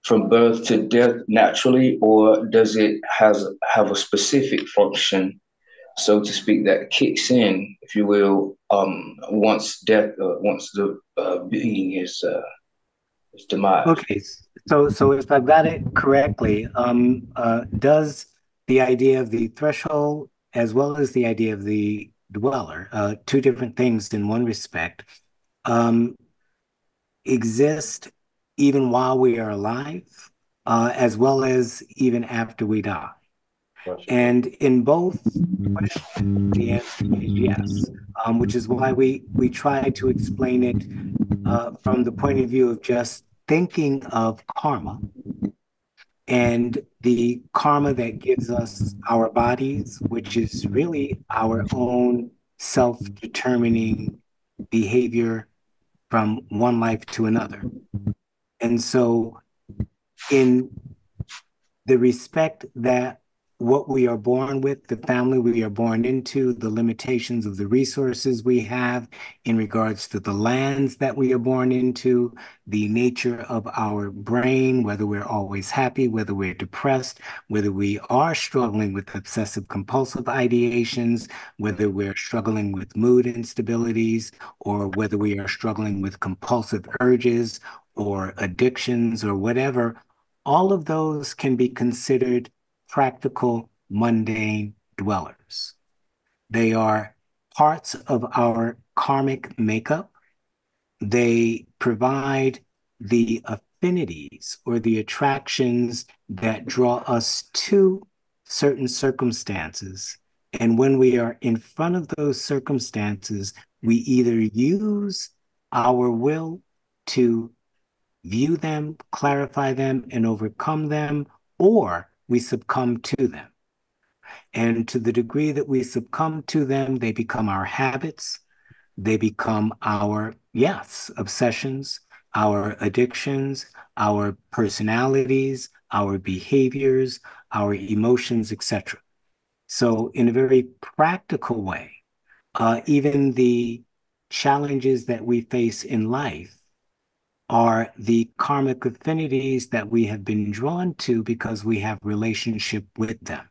from birth to death naturally, or does it have a specific function, so to speak, that kicks in, if you will, once the being is demised? Okay, so if I've got it correctly, does the idea of the threshold as well as the idea of the dweller, two different things in one respect, exist even while we are alive, as well as even after we die? And in both questions, the answer is yes, which is why we try to explain it from the point of view of just thinking of karma and the karma that gives us our bodies, which is really our own self-determining behavior from one life to another. And so in the respect that what we are born with, the family we are born into, the limitations of the resources we have in regards to the lands that we are born into, the nature of our brain, whether we're always happy, whether we're depressed, whether we are struggling with obsessive compulsive ideations, whether we're struggling with mood instabilities, or whether we are struggling with compulsive urges or addictions or whatever. All of those can be considered practical, mundane dwellers. They are parts of our karmic makeup. They provide the affinities or the attractions that draw us to certain circumstances. And when we are in front of those circumstances, we either use our will to view them, clarify them, and overcome them, or we succumb to them. And to the degree that we succumb to them, they become our habits, they become our, yes, obsessions, our addictions, our personalities, our behaviors, our emotions, etc. So, in a very practical way, even the challenges that we face in life are the karmic affinities that we have been drawn to because we have relationship with them,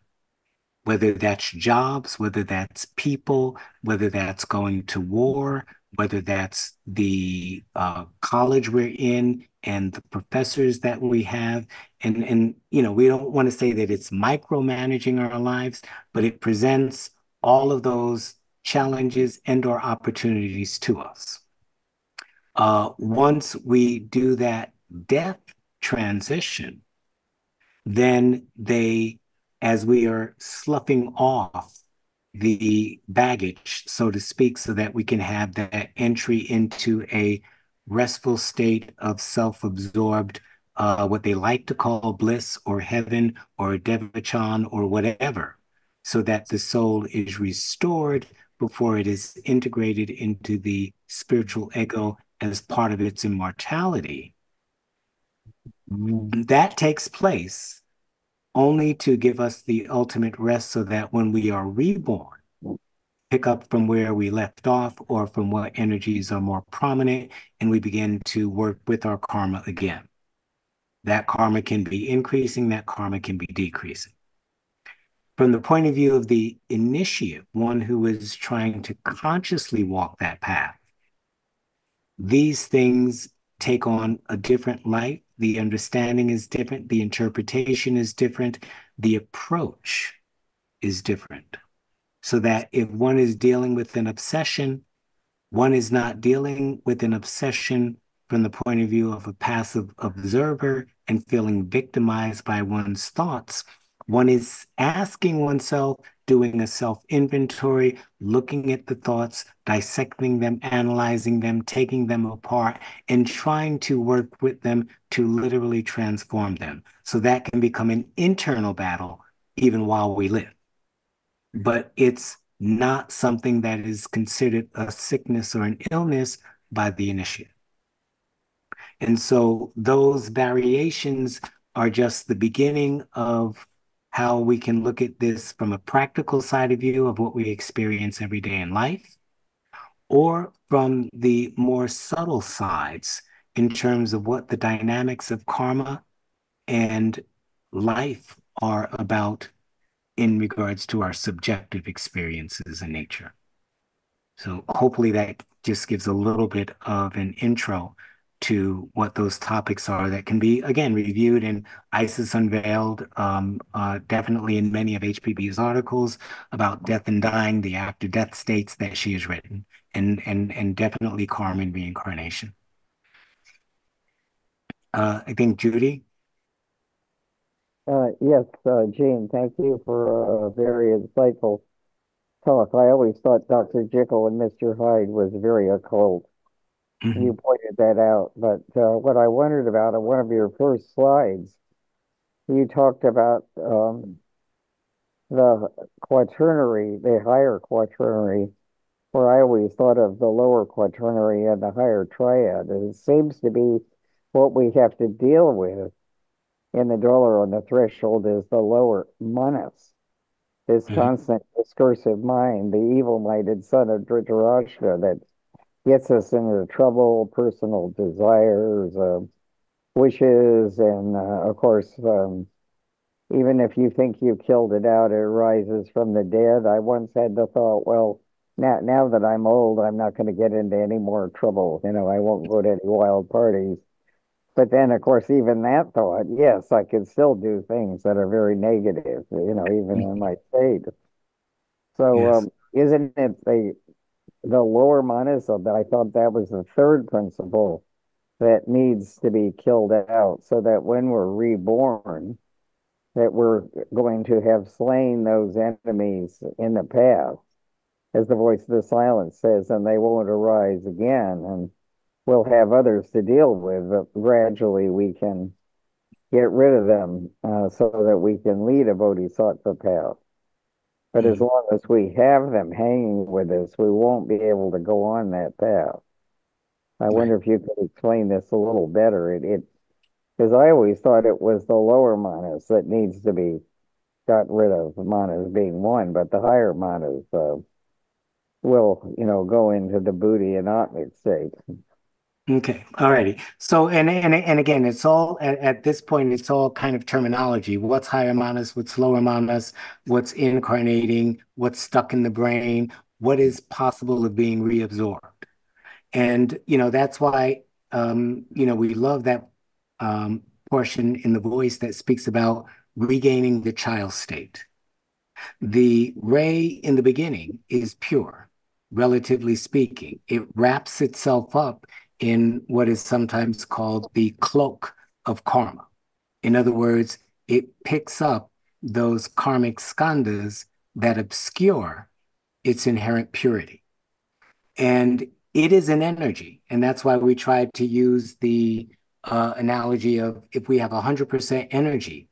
whether that's jobs, whether that's people, whether that's going to war, whether that's the college we're in and the professors that we have. And you know, we don't want to say that it's micromanaging our lives, but it presents all of those challenges and or opportunities to us. Once we do that death transition, then they, as we are sloughing off the baggage, so to speak, so that we can have that entry into a restful state of self-absorbed, what they like to call bliss or heaven or devachan or whatever, so that the soul is restored before it is integrated into the spiritual ego as part of its immortality. That takes place only to give us the ultimate rest so that when we are reborn, pick up from where we left off or from what energies are more prominent, and we begin to work with our karma again. That karma can be increasing, that karma can be decreasing. From the point of view of the initiate, one who is trying to consciously walk that path, these things take on a different light. The understanding is different. The interpretation is different. The approach is different. So that if one is dealing with an obsession, one is not dealing with an obsession from the point of view of a passive observer and feeling victimized by one's thoughts. One is asking oneself, doing a self-inventory, looking at the thoughts, dissecting them, analyzing them, taking them apart, and trying to work with them to literally transform them. So that can become an internal battle even while we live. But it's not something that is considered a sickness or an illness by the initiate. And so those variations are just the beginning of how we can look at this from a practical side of view of what we experience every day in life, or from the more subtle sides in terms of what the dynamics of karma and life are about in regards to our subjective experiences in nature. So hopefully that just gives a little bit of an intro to what those topics are that can be, again, reviewed in Isis Unveiled, definitely in many of HPB's articles about death and dying, the after-death states that she has written, and definitely karma and reincarnation. I think Judy? Yes, Gene, thank you for a very insightful talk. I always thought Dr. Jekyll and Mr. Hyde was very occult. You pointed that out. But what I wondered about on one of your first slides, you talked about the quaternary, the higher quaternary, where I always thought of the lower quaternary and the higher triad. And it seems to be what we have to deal with in the dweller on the threshold is the lower manas. this Mhm. constant discursive mind, the evil-minded son of Dhritarashtra that gets us into trouble, personal desires, wishes, and of course, even if you think you killed it out, it rises from the dead. I once had the thought, well, now that I'm old, I'm not going to get into any more trouble. You know, I won't go to any wild parties. But then, of course, even that thought, yes, I can still do things that are very negative, you know, even in my state. So, Yes. isn't it the lower monism that I thought that was the third principle that needs to be killed out so that when we're reborn, that we're going to have slain those enemies in the past, as the voice of the silence says, and they won't arise again. And we'll have others to deal with, but gradually we can get rid of them so that we can lead a bodhisattva path. But as Mhm. long as we have them hanging with us, we won't be able to go on that path. I Right. wonder if you could explain this a little better. Because I always thought it was the lower manas that needs to be got rid of, manas being one, but the higher manas will, you know, go into the buddhi and atmic state. Okay. All righty. So, and again, it's all at this point, it's all kind of terminology. What's higher manas, what's lower manas, what's incarnating, what's stuck in the brain, what is possible of being reabsorbed. And, that's why, we love that portion in the voice that speaks about regaining the child state. The ray in the beginning is pure, relatively speaking. It wraps itself up in what is sometimes called the cloak of karma. In other words, it picks up those karmic skandhas that obscure its inherent purity. And it is an energy. And that's why we tried to use the analogy of if we have 100% energy,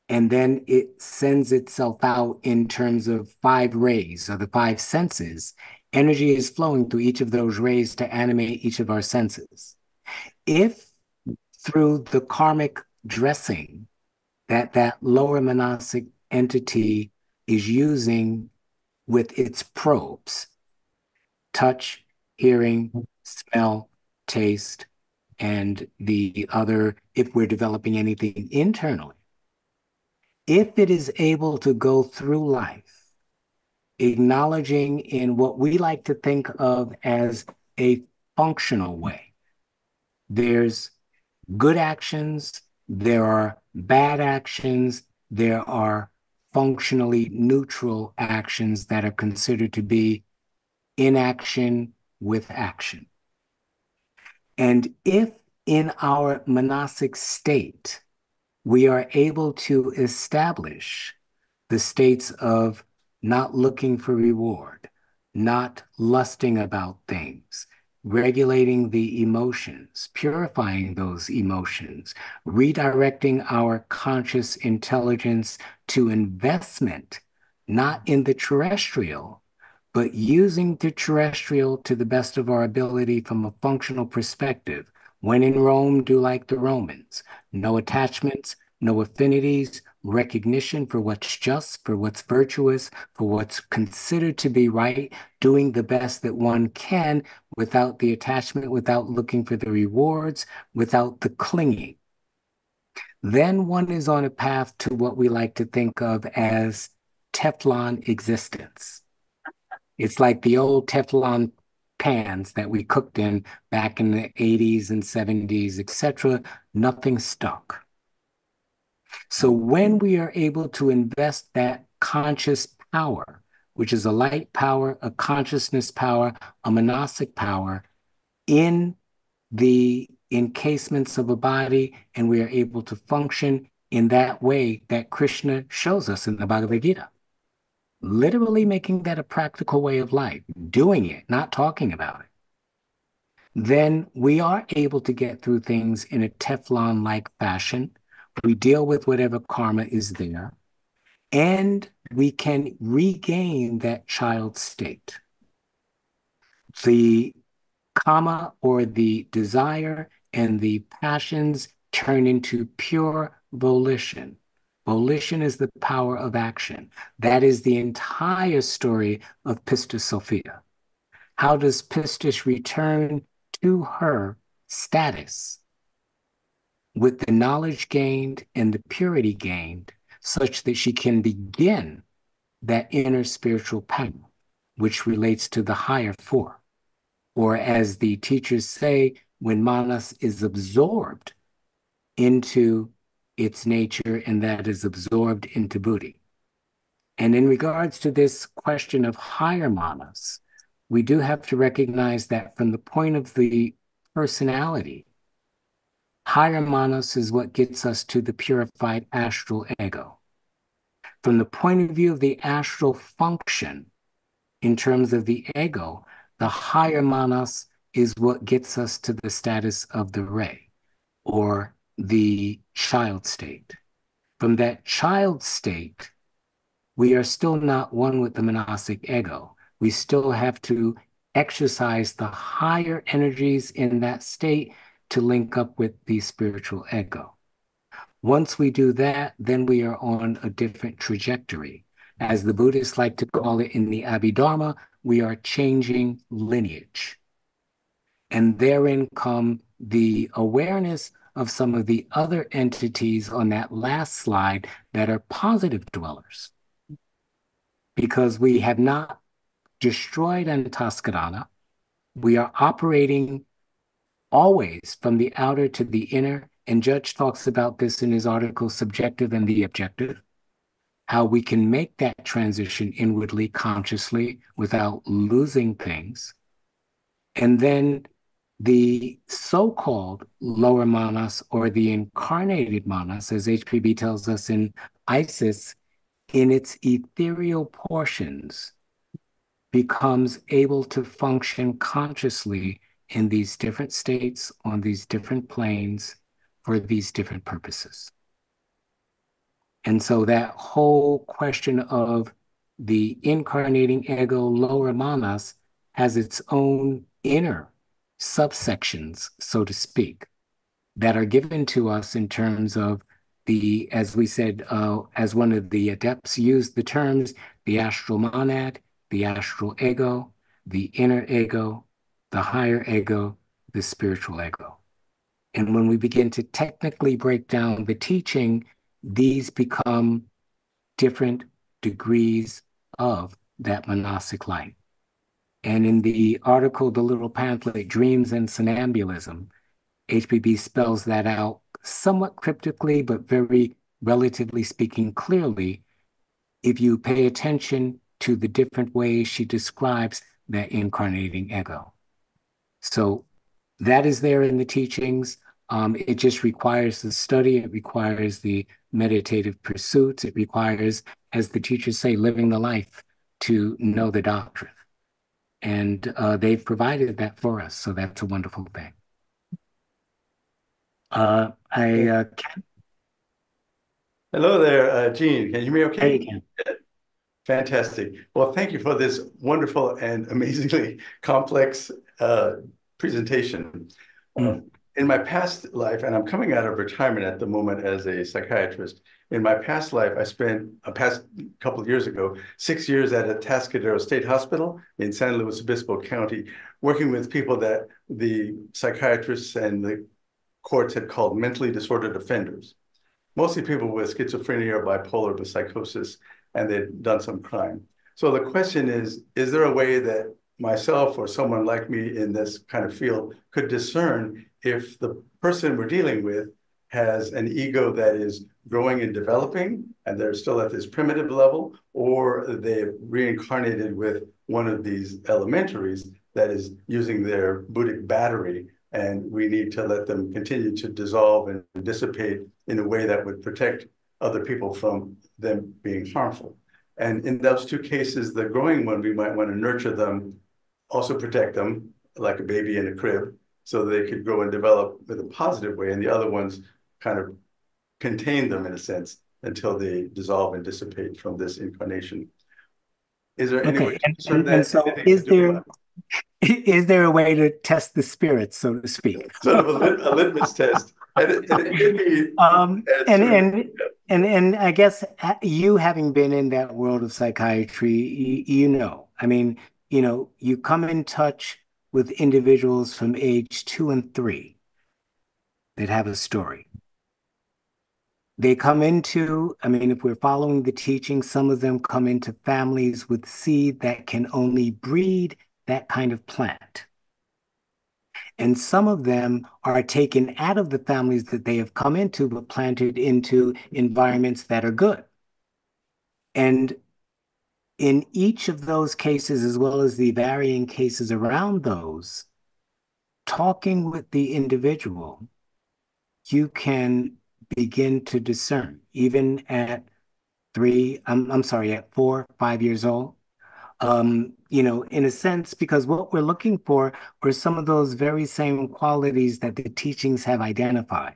and then it sends itself out in terms of five rays or the five senses. Energy is flowing through each of those rays to animate each of our senses. If through the karmic dressing that lower monastic entity is using with its probes, touch, hearing, smell, taste, and the other, if we're developing anything internally, if it is able to go through life, acknowledging in what we like to think of as a functional way, there's good actions, there are bad actions, there are functionally neutral actions that are considered to be inaction with action. And if in our monastic state, we are able to establish the states of not looking for reward, not lusting about things, regulating the emotions, purifying those emotions, redirecting our conscious intelligence to investment, not in the terrestrial, but using the terrestrial to the best of our ability from a functional perspective. When in Rome, do like the Romans. No attachments, no affinities, recognition for what's just, for what's virtuous, for what's considered to be right, doing the best that one can without the attachment, without looking for the rewards, without the clinging. Then one is on a path to what we like to think of as Teflon existence. It's like the old Teflon pans that we cooked in back in the 80s and 70s, etc. Nothing stuck. So when we are able to invest that conscious power, which is a light power, a consciousness power, a monastic power, in the encasements of a body, and we are able to function in that way that Krishna shows us in the Bhagavad Gita. Literally making that a practical way of life, doing it, not talking about it. Then we are able to get through things in a Teflon-like fashion. We deal with whatever karma is there, and we can regain that child state. The kama or the desire and the passions turn into pure volition, Volition is the power of action. That is the entire story of Pistis Sophia. How does Pistis return to her status with the knowledge gained and the purity gained, such that she can begin that inner spiritual path, which relates to the higher four? Or as the teachers say, when manas is absorbed into its nature, and that is absorbed into buddhi. And in regards to this question of higher manas, we do have to recognize that from the point of the personality, higher manas is what gets us to the purified astral ego. From the point of view of the astral function, in terms of the ego, the higher manas is what gets us to the status of the ray, or the child state. From that child state, we are still not one with the monastic ego. We still have to exercise the higher energies in that state to link up with the spiritual ego. Once we do that, then we are on a different trajectory. As the Buddhists like to call it in the Abhidharma, we are changing lineage. And therein come the awareness of some of the other entities on that last slide that are positive dwellers. Because we have not destroyed Antaskarana, we are operating always from the outer to the inner, and Judge talks about this in his article, Subjective and the Objective, how we can make that transition inwardly, consciously, without losing things. And then the so-called lower manas, or the incarnated manas, as HPB tells us in Isis, in its ethereal portions, becomes able to function consciously in these different states, on these different planes, for these different purposes. And so that whole question of the incarnating ego, lower manas, has its own inner subsections, so to speak, that are given to us in terms of the, as we said, as one of the adepts used the terms, the astral monad, the astral ego, the inner ego, the higher ego, the spiritual ego. And when we begin to technically break down the teaching, these become different degrees of that monastic life. And in the article, the little pamphlet, Dreams and Somnambulism, HPB spells that out somewhat cryptically, but very, relatively speaking, clearly, if you pay attention to the different ways she describes that incarnating ego. So that is there in the teachings. It just requires the study. It requires the meditative pursuits. It requires, as the teachers say, living the life to know the doctrine. And they've provided that for us. So that's a wonderful thing. Ken? Hello there, Gene. Can you hear me okay? Hey, Ken. Fantastic. Well, thank you for this wonderful and amazingly complex presentation. In my past life, and I'm coming out of retirement at the moment as a psychiatrist, in my past life, I spent a past couple of years ago, 6 years at Atascadero State Hospital in San Luis Obispo County, working with people that the psychiatrists and the courts had called mentally disordered offenders. Mostly people with schizophrenia or bipolar with psychosis, and they'd done some crime. So the question is there a way that myself or someone like me in this kind of field could discern if the person we're dealing with has an ego that is growing and developing, and they're still at this primitive level, or they've reincarnated with one of these elementaries that is using their Buddhic battery, and we need to let them continue to dissolve and dissipate in a way that would protect other people from them being harmful. And in those two cases, the growing one, we might want to nurture them, also protect them like a baby in a crib, so they could grow and develop in a positive way. And the other ones kind of contain them in a sense until they dissolve and dissipate from this incarnation. Is there any way to discern that? And so is there a way to test the spirits, so to speak? Sort of a litmus test. And it could be And true. and I guess you having been in that world of psychiatry, you know, I mean, you know, you come in touch with individuals from age 2 and 3 that have a story. They come into, I mean, if we're following the teaching, some of them come into families with seed that can only breed that kind of plant. And some of them are taken out of the families that they have come into, but planted into environments that are good. And in each of those cases, as well as the varying cases around those, talking with the individual, you can begin to discern, even at I'm sorry, at 4, 5 years old. You know, in a sense, because what we're looking for are some of those very same qualities that the teachings have identified.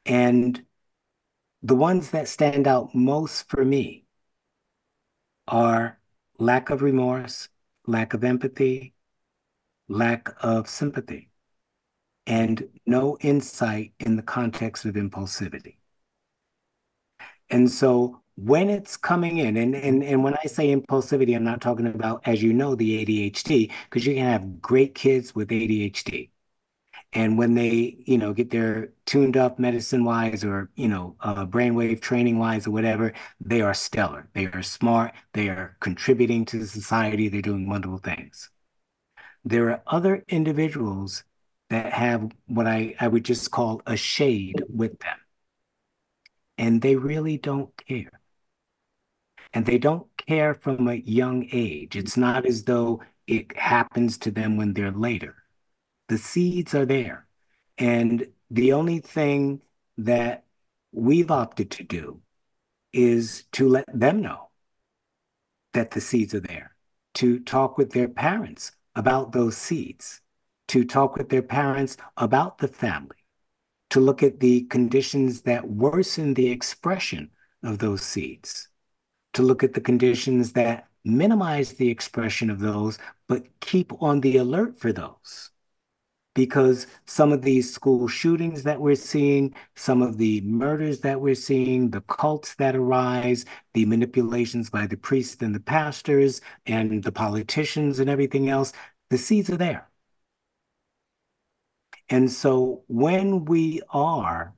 And the ones that stand out most for me are lack of remorse, lack of empathy, lack of sympathy, and no insight in the context of impulsivity. And so when it's coming in, and when I say impulsivity, I'm not talking about, as you know, the ADHD, because you can have great kids with ADHD. And when they, you know, get their tuned up medicine wise or, you know, brainwave training wise or whatever, they are stellar. They are smart. They are contributing to the society. They're doing wonderful things. There are other individuals that have what I would just call a shade with them, and they really don't care. And they don't care from a young age. It's not as though it happens to them when they're later. The seeds are there. And the only thing that we've opted to do is to let them know that the seeds are there, to talk with their parents about those seeds, to talk with their parents about the family, to look at the conditions that worsen the expression of those seeds, to look at the conditions that minimize the expression of those, but keep on the alert for those. Because some of these school shootings that we're seeing, some of the murders that we're seeing, the cults that arise, the manipulations by the priests and the pastors and the politicians and everything else, the seeds are there. And so when we are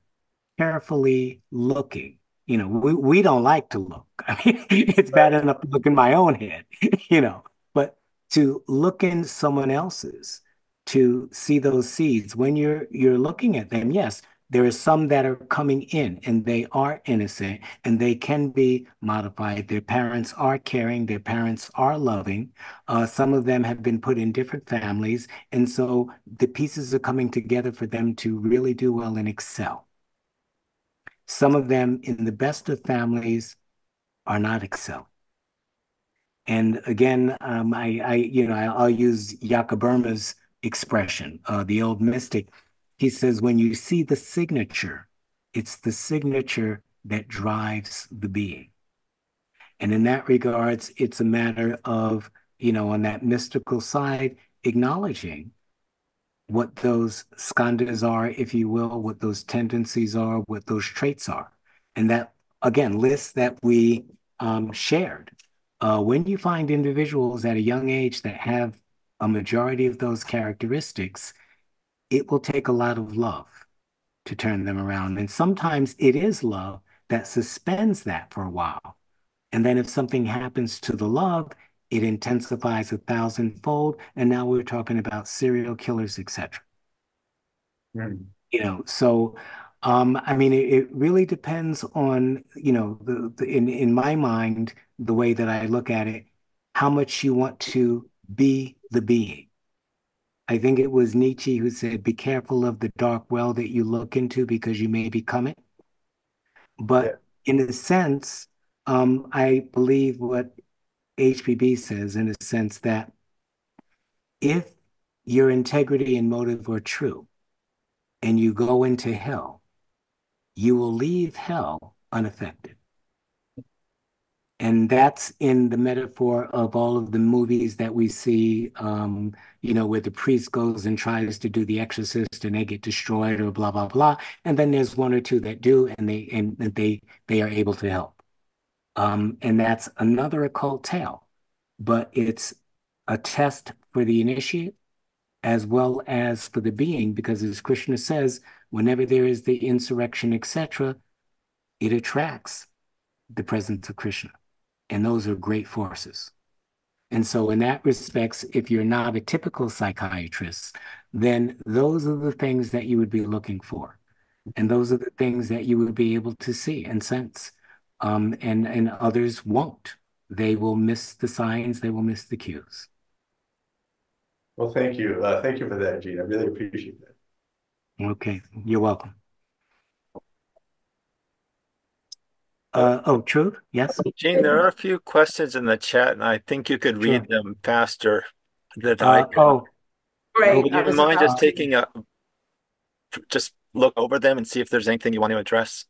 carefully looking, you know, we don't like to look. I mean, it's bad enough to look in my own head, you know, but to look in someone else's, to see those seeds, when you're looking at them, yes, there are some that are coming in and they are innocent and they can be modified. Their parents are caring, their parents are loving. Some of them have been put in different families. And so the pieces are coming together for them to really do well and excel. Some of them in the best of families are not excelling. And again, I'll use Yaka Burma's expression, the old mystic. He says, when you see the signature, it's the signature that drives the being. And in that regards, it's a matter of, you know, on that mystical side, acknowledging what those skandhas are, if you will, what those tendencies are, what those traits are. And that, again, list that we shared. When you find individuals at a young age that have a majority of those characteristics, it will take a lot of love to turn them around. And sometimes it is love that suspends that for a while. And then if something happens to the love, it intensifies 1,000-fold. And now we're talking about serial killers, etc. Mm. You know, so I mean, it really depends on, you know, in my mind, the way that I look at it, how much you want to be the being. I think it was Nietzsche who said, be careful of the dark well that you look into because you may become it. Yeah. But in a sense, I believe what HPB says in a sense that if your integrity and motive are true and you go into hell, you will leave hell unaffected. And that's in the metaphor of all of the movies that we see, where the priest goes and tries to do the exorcist and they get destroyed or blah, blah, blah. And then there's one or two that do, and they are able to help. And that's another occult tale, but it's a test for the initiate as well as for the being, because as Krishna says, whenever there is the insurrection, etc., it attracts the presence of Krishna. And those are great forces. And so in that respects, if you're not a typical psychiatrist, then those are the things that you would be looking for. And those are the things that you would be able to see and sense. And others won't. They will miss the signs, they will miss the cues. Well, thank you. Thank you for that, Gene. I really appreciate that. Okay, you're welcome. Truth? Yes. Gene, there are a few questions in the chat, and I think you could read them faster than I could. Great. Would you mind just look over them and see if there's anything you want to address?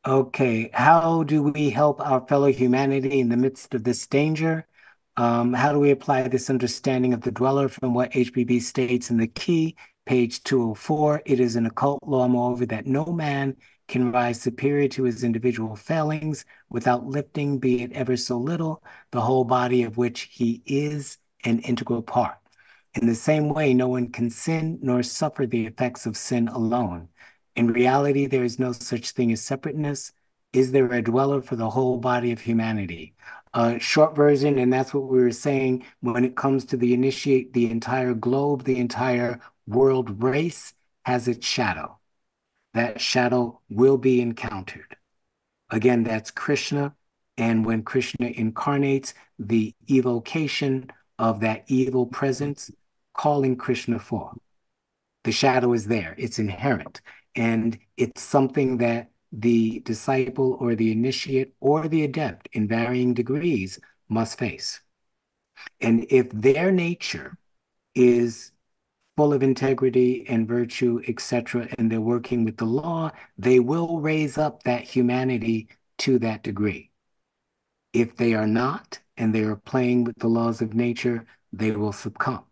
Okay. How do we help our fellow humanity in the midst of this danger? How do we apply this understanding of the dweller from what HBB states in the key, page 204? It is an occult law, moreover, that no man can rise superior to his individual failings without lifting, be it ever so little, the whole body of which he is an integral part. In the same way, no one can sin nor suffer the effects of sin alone. In reality, there is no such thing as separateness. Is there a dweller for the whole body of humanity? Short version, and that's what we were saying, when it comes to the initiate, the entire globe, the entire world race has its shadow. That shadow will be encountered. Again, that's Krishna. And when Krishna incarnates, the evocation of that evil presence, calling Krishna forth. The shadow is there. It's inherent. And it's something that the disciple or the initiate or the adept in varying degrees must face. And if their nature is full of integrity and virtue, etc., and they're working with the law, they will raise up that humanity to that degree. If they are not, and they are playing with the laws of nature, they will succumb.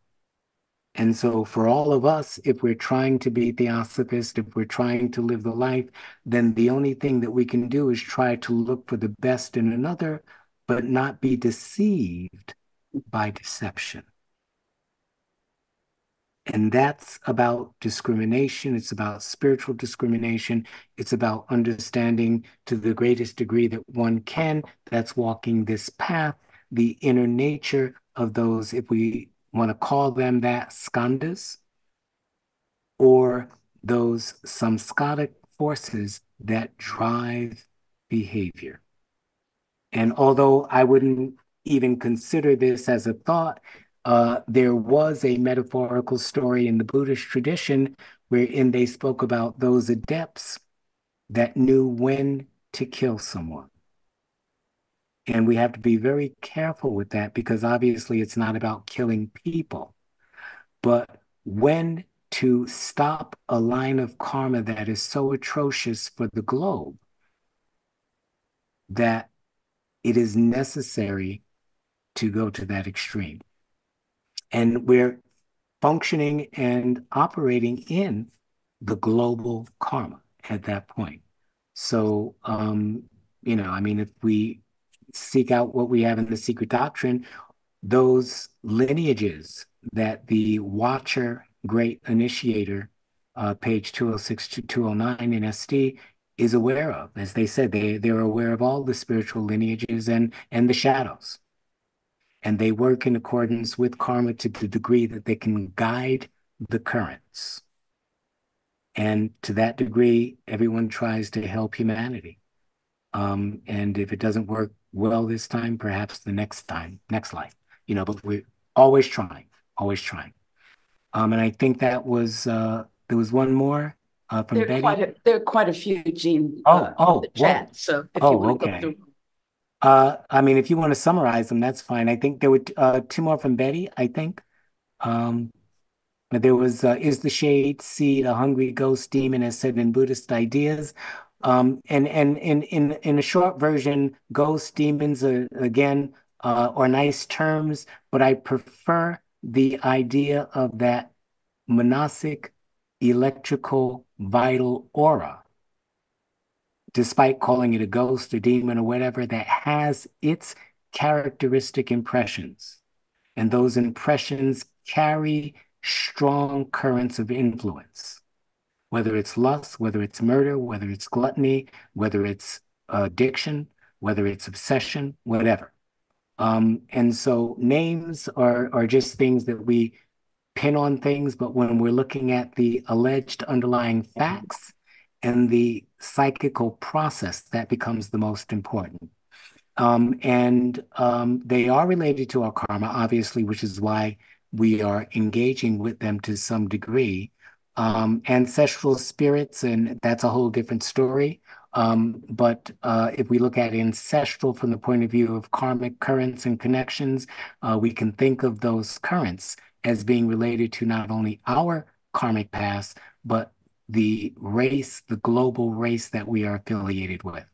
And so for all of us, if we're trying to be theosophist, if we're trying to live the life, then the only thing that we can do is try to look for the best in another, but not be deceived by deception. And that's about discrimination. It's about spiritual discrimination. It's about understanding to the greatest degree that one can. That's walking this path, the inner nature of those, if we want to call them that, skandhas, or those samskaric forces that drive behavior. And although I wouldn't even consider this as a thought, there was a metaphorical story in the Buddhist tradition wherein they spoke about those adepts that knew when to kill someone. And we have to be very careful with that, because obviously it's not about killing people, but when to stop a line of karma that is so atrocious for the globe that it is necessary to go to that extreme. And we're functioning and operating in the global karma at that point. So, if we seek out what we have in the secret doctrine, those lineages that the Watcher Great Initiator, page 206 to 209 in SD, is aware of. As they said, they're aware of all the spiritual lineages and the shadows. And they work in accordance with karma to the degree that they can guide the currents. And to that degree, everyone tries to help humanity. And if it doesn't work well this time, perhaps the next time, next life, but we're always trying, always trying. And I think that was, there was one more from Betty. There are quite a few, Gene, in the chat. So if you want to go through. If you want to summarize them, that's fine. I think there were two more from Betty, I think. There was, is the shade seed a hungry ghost demon as said in Buddhist ideas? And in a short version, ghosts, demons, again, are nice terms, but I prefer the idea of that monastic electrical vital aura, despite calling it a ghost or demon or whatever, that has its characteristic impressions. And those impressions carry strong currents of influence, whether it's lust, whether it's murder, whether it's gluttony, whether it's addiction, whether it's obsession, whatever. And so names are just things that we pin on things, but when we're looking at the alleged underlying facts and the psychical process, that becomes the most important. They are related to our karma, obviously, which is why we are engaging with them to some degree. Ancestral spirits, and that's a whole different story. But if we look at ancestral from the point of view of karmic currents and connections, we can think of those currents as being related to not only our karmic past, but the race, the global race that we are affiliated with.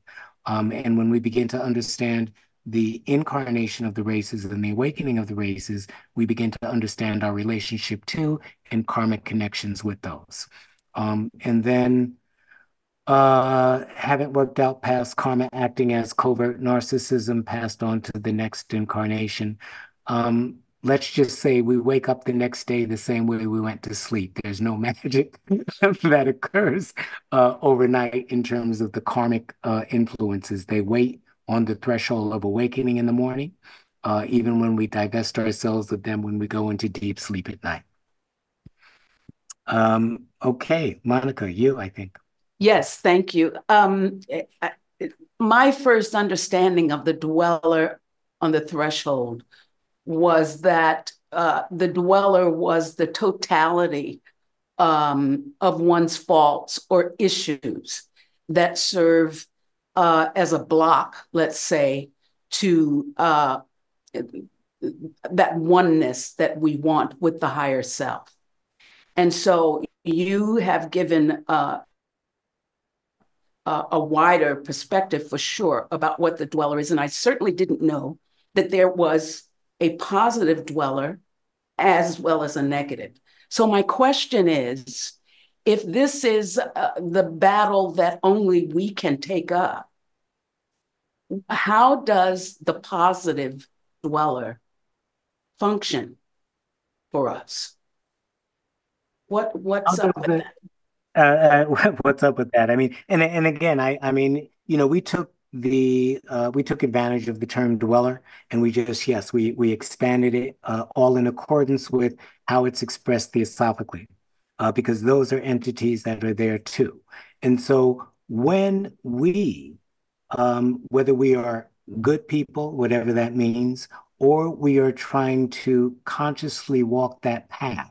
And when we begin to understand the incarnation of the races and the awakening of the races, we begin to understand our relationship to and karmic connections with those. And then haven't worked out past karma acting as covert narcissism passed on to the next incarnation. Let's just say we wake up the next day the same way we went to sleep. There's no magic that occurs overnight in terms of the karmic influences. They wait on the threshold of awakening in the morning, even when we divest ourselves of them when we go into deep sleep at night. Okay, Monica, you, I think. Yes, thank you. My first understanding of the dweller on the threshold was that the dweller was the totality of one's faults or issues that serve as a block, let's say, to that oneness that we want with the higher self. And so you have given a wider perspective for sure about what the dweller is. And I certainly didn't know that there was a positive dweller as well as a negative. So my question is, if this is the battle that only we can take up, how does the positive dweller function for us? What's up with that? What's up with that? I mean, and again, I mean, we took advantage of the term dweller, and we expanded it all in accordance with how it's expressed theosophically, because those are entities that are there too. And so when we, whether we are good people, whatever that means, or we are trying to consciously walk that path,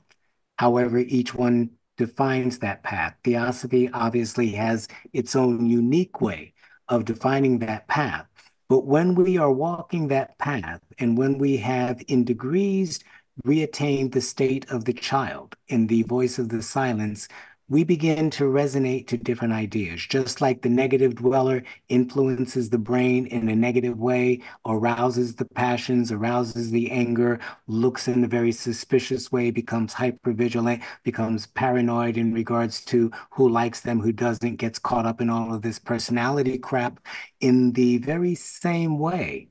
however each one defines that path. Theosophy obviously has its own unique way of defining that path. But when we are walking that path and when we have in degrees reattained the state of the child in the voice of the silence, we begin to resonate to different ideas. Just like the negative dweller influences the brain in a negative way, arouses the passions, arouses the anger, looks in a very suspicious way, becomes hypervigilant, becomes paranoid in regards to who likes them, who doesn't, gets caught up in all of this personality crap. In the very same way,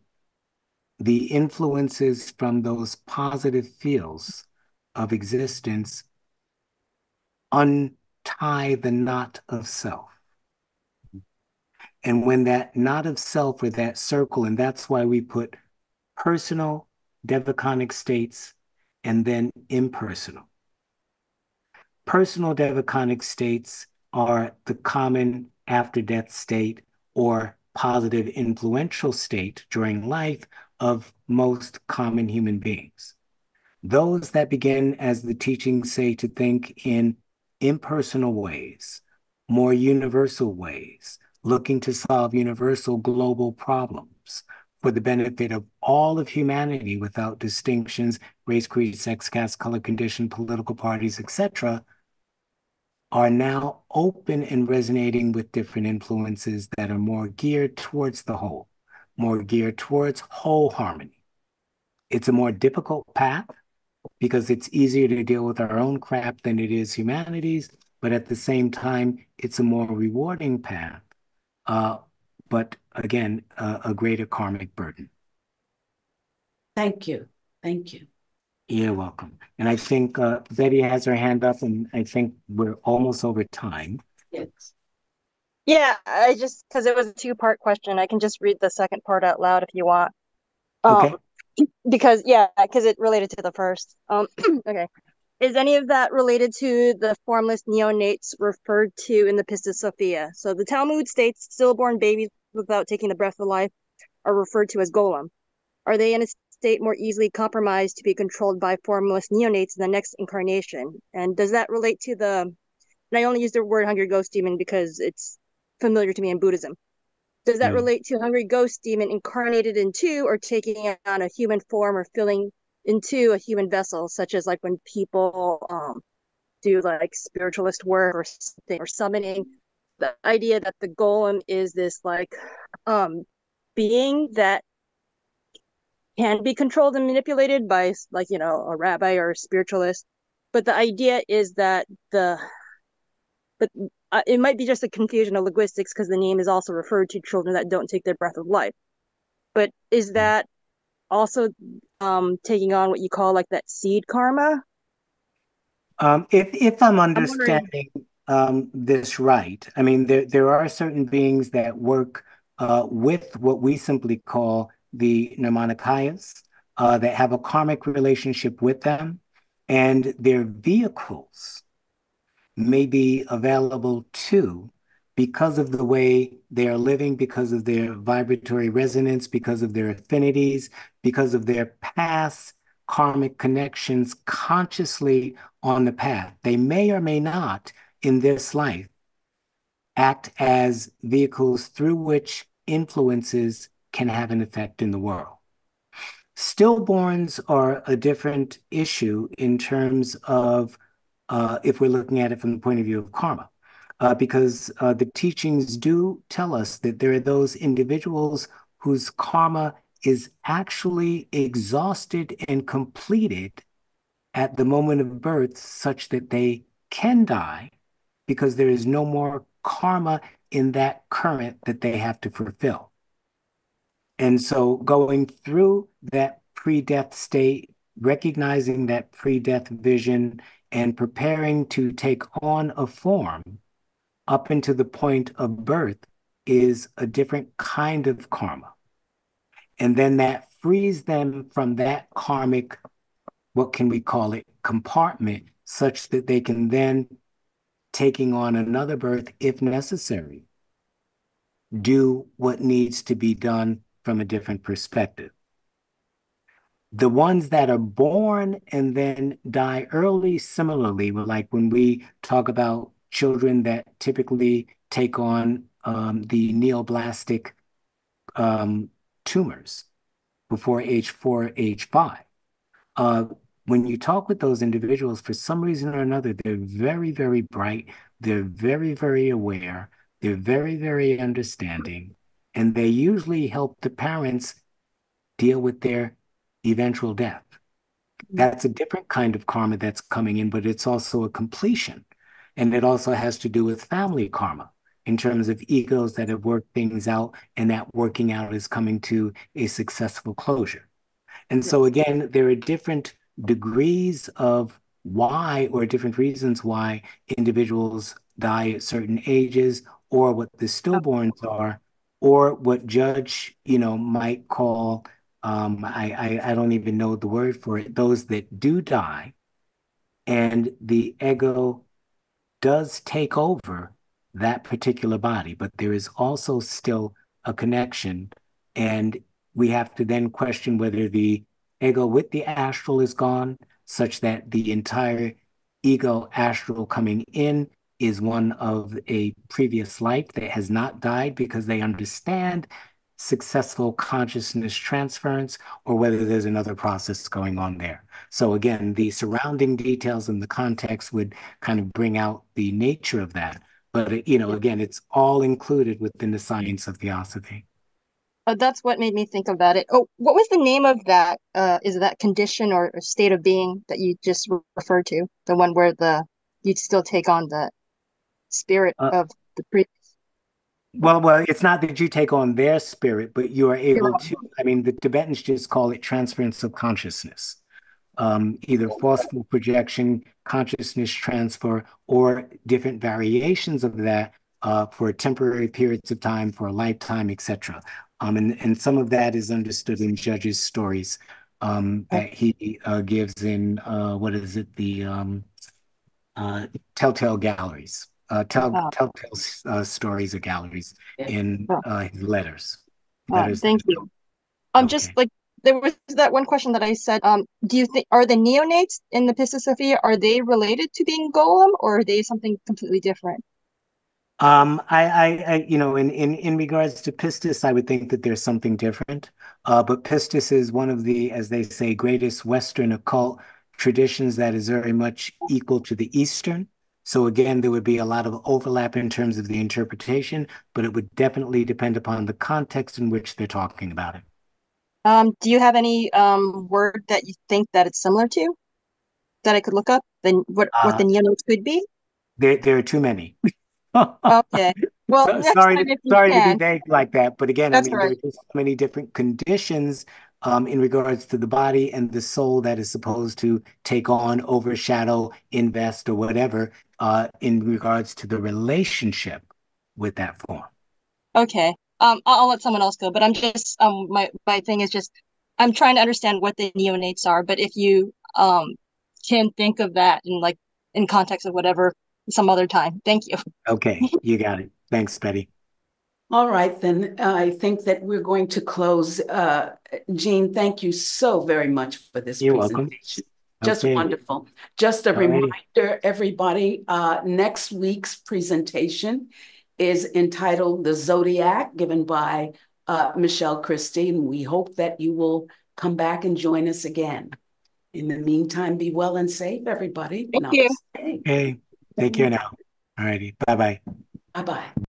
the influences from those positive fields of existence untie the knot of self. And when that knot of self or that circle, and that's why we put personal devachanic states and then impersonal. Personal devachanic states are the common after-death state or positive influential state during life of most common human beings. Those that begin, as the teachings say, to think in impersonal ways, more universal ways, looking to solve universal global problems for the benefit of all of humanity without distinctions, race, creed, sex, caste, color, condition, political parties, etc., are now open and resonating with different influences that are more geared towards the whole, more geared towards whole harmony. It's a more difficult path because it's easier to deal with our own crap than it is humanities, but at the same time, it's a more rewarding path. But again, a greater karmic burden. Thank you. Thank you. You're welcome. And I think Betty has her hand up, and I think we're almost over time. Yes. Yeah, I just, because it was a two-part question, I can just read the second part out loud if you want. Okay. Because it related to the first. Okay. Is any of that related to the formless neonates referred to in the Pistis Sophia? So the Talmud states stillborn babies without taking the breath of life are referred to as golem. Are they in a state more easily compromised to be controlled by formless neonates in the next incarnation? And does that relate to and I only use the word hungry ghost demon because it's familiar to me in Buddhism. Does that relate to hungry ghost demon incarnated into or taking on a human form or filling into a human vessel, such as like when people do like spiritualist work or something, or summoning? The idea that the golem is this like being that can be controlled and manipulated by like, you know, a rabbi or a spiritualist. But the idea is that it might be just a confusion of linguistics because the name is also referred to children that don't take their breath of life. But is that also taking on what you call like that seed karma? If I'm understanding this right, I mean, there are certain beings that work with what we simply call the Nirmanakayas that have a karmic relationship with them, and their vehicles may be available too because of the way they are living, because of their vibratory resonance, because of their affinities, because of their past karmic connections consciously on the path. They may or may not, in this life, act as vehicles through which influences can have an effect in the world. Stillborns are a different issue in terms of if we're looking at it from the point of view of karma, because the teachings do tell us that there are those individuals whose karma is actually exhausted and completed at the moment of birth, such that they can die because there is no more karma in that current that they have to fulfill. And so going through that pre-death state, recognizing that pre-death vision, and preparing to take on a form up into the point of birth is a different kind of karma. And then that frees them from that karmic, what can we call it, compartment, such that they can then, taking on another birth if necessary, do what needs to be done from a different perspective. The ones that are born and then die early, similarly, like when we talk about children that typically take on the neoplastic tumors before age 4, age 5. When you talk with those individuals, for some reason or another, they're very, very bright. They're very, very aware. They're very, very understanding. And they usually help the parents deal with their eventual death. That's a different kind of karma that's coming in, but it's also a completion. And it also has to do with family karma in terms of egos that have worked things out, and that working out is coming to a successful closure. And so again, there are different degrees of why, or different reasons why individuals die at certain ages, or what the stillborns are, or what Judge, might call, I don't even know the word for it, those that do die, and the ego does take over that particular body, but there is also still a connection, and we have to then question whether the ego with the astral is gone, such that the entire ego astral coming in is one of a previous life that has not died, because they understand successful consciousness transference or whether there's another process going on there. So again, the surrounding details and the context would kind of bring out the nature of that. But, again, it's all included within the science of theosophy. That's what made me think about it. Oh, what was the name of that? Is that condition or state of being that you just referred to? The one where you'd still take on the spirit of the previous. Well, it's not that you take on their spirit, but you are able to, the Tibetans just call it transference of consciousness. Either forceful projection, consciousness transfer, or different variations of that for temporary periods of time, for a lifetime, etc. And some of that is understood in Judge's stories that he gives in, the Telltale Galleries. Telltale stories or galleries in his letters. Thank you. Just like there was that one question that I said, do you think are the neonates in the Pistis Sophia, are they related to being golem or are they something completely different? In regards to Pistis, I would think that there's something different. But Pistis is one of the, as they say, greatest Western occult traditions that is very much equal to the Eastern. So again, there would be a lot of overlap in terms of the interpretation, but it would definitely depend upon the context in which they're talking about it. Do you have any word that you think that it's similar to that I could look up? Then what the neonates could be? There are too many. Okay. Well, sorry to be vague like that, but again, That's there are just so many different conditions in regards to the body and the soul that is supposed to take on, overshadow, invest, or whatever in regards to the relationship with that form. Okay. I'll let someone else go, but I'm just my thing is just I'm trying to understand what the neonates are, but if you can think of that in context of whatever some other time. Thank you. Okay, you got it. Thanks, Betty. All right, then I think that we're going to close. Jean, thank you so very much for this presentation. Welcome. Just wonderful. Just a reminder, everybody, next week's presentation is entitled The Zodiac, given by Michelle Christie, and we hope that you will come back and join us again. In the meantime, be well and safe, everybody. Thank you. Okay, take care now. All righty, bye-bye. Bye-bye.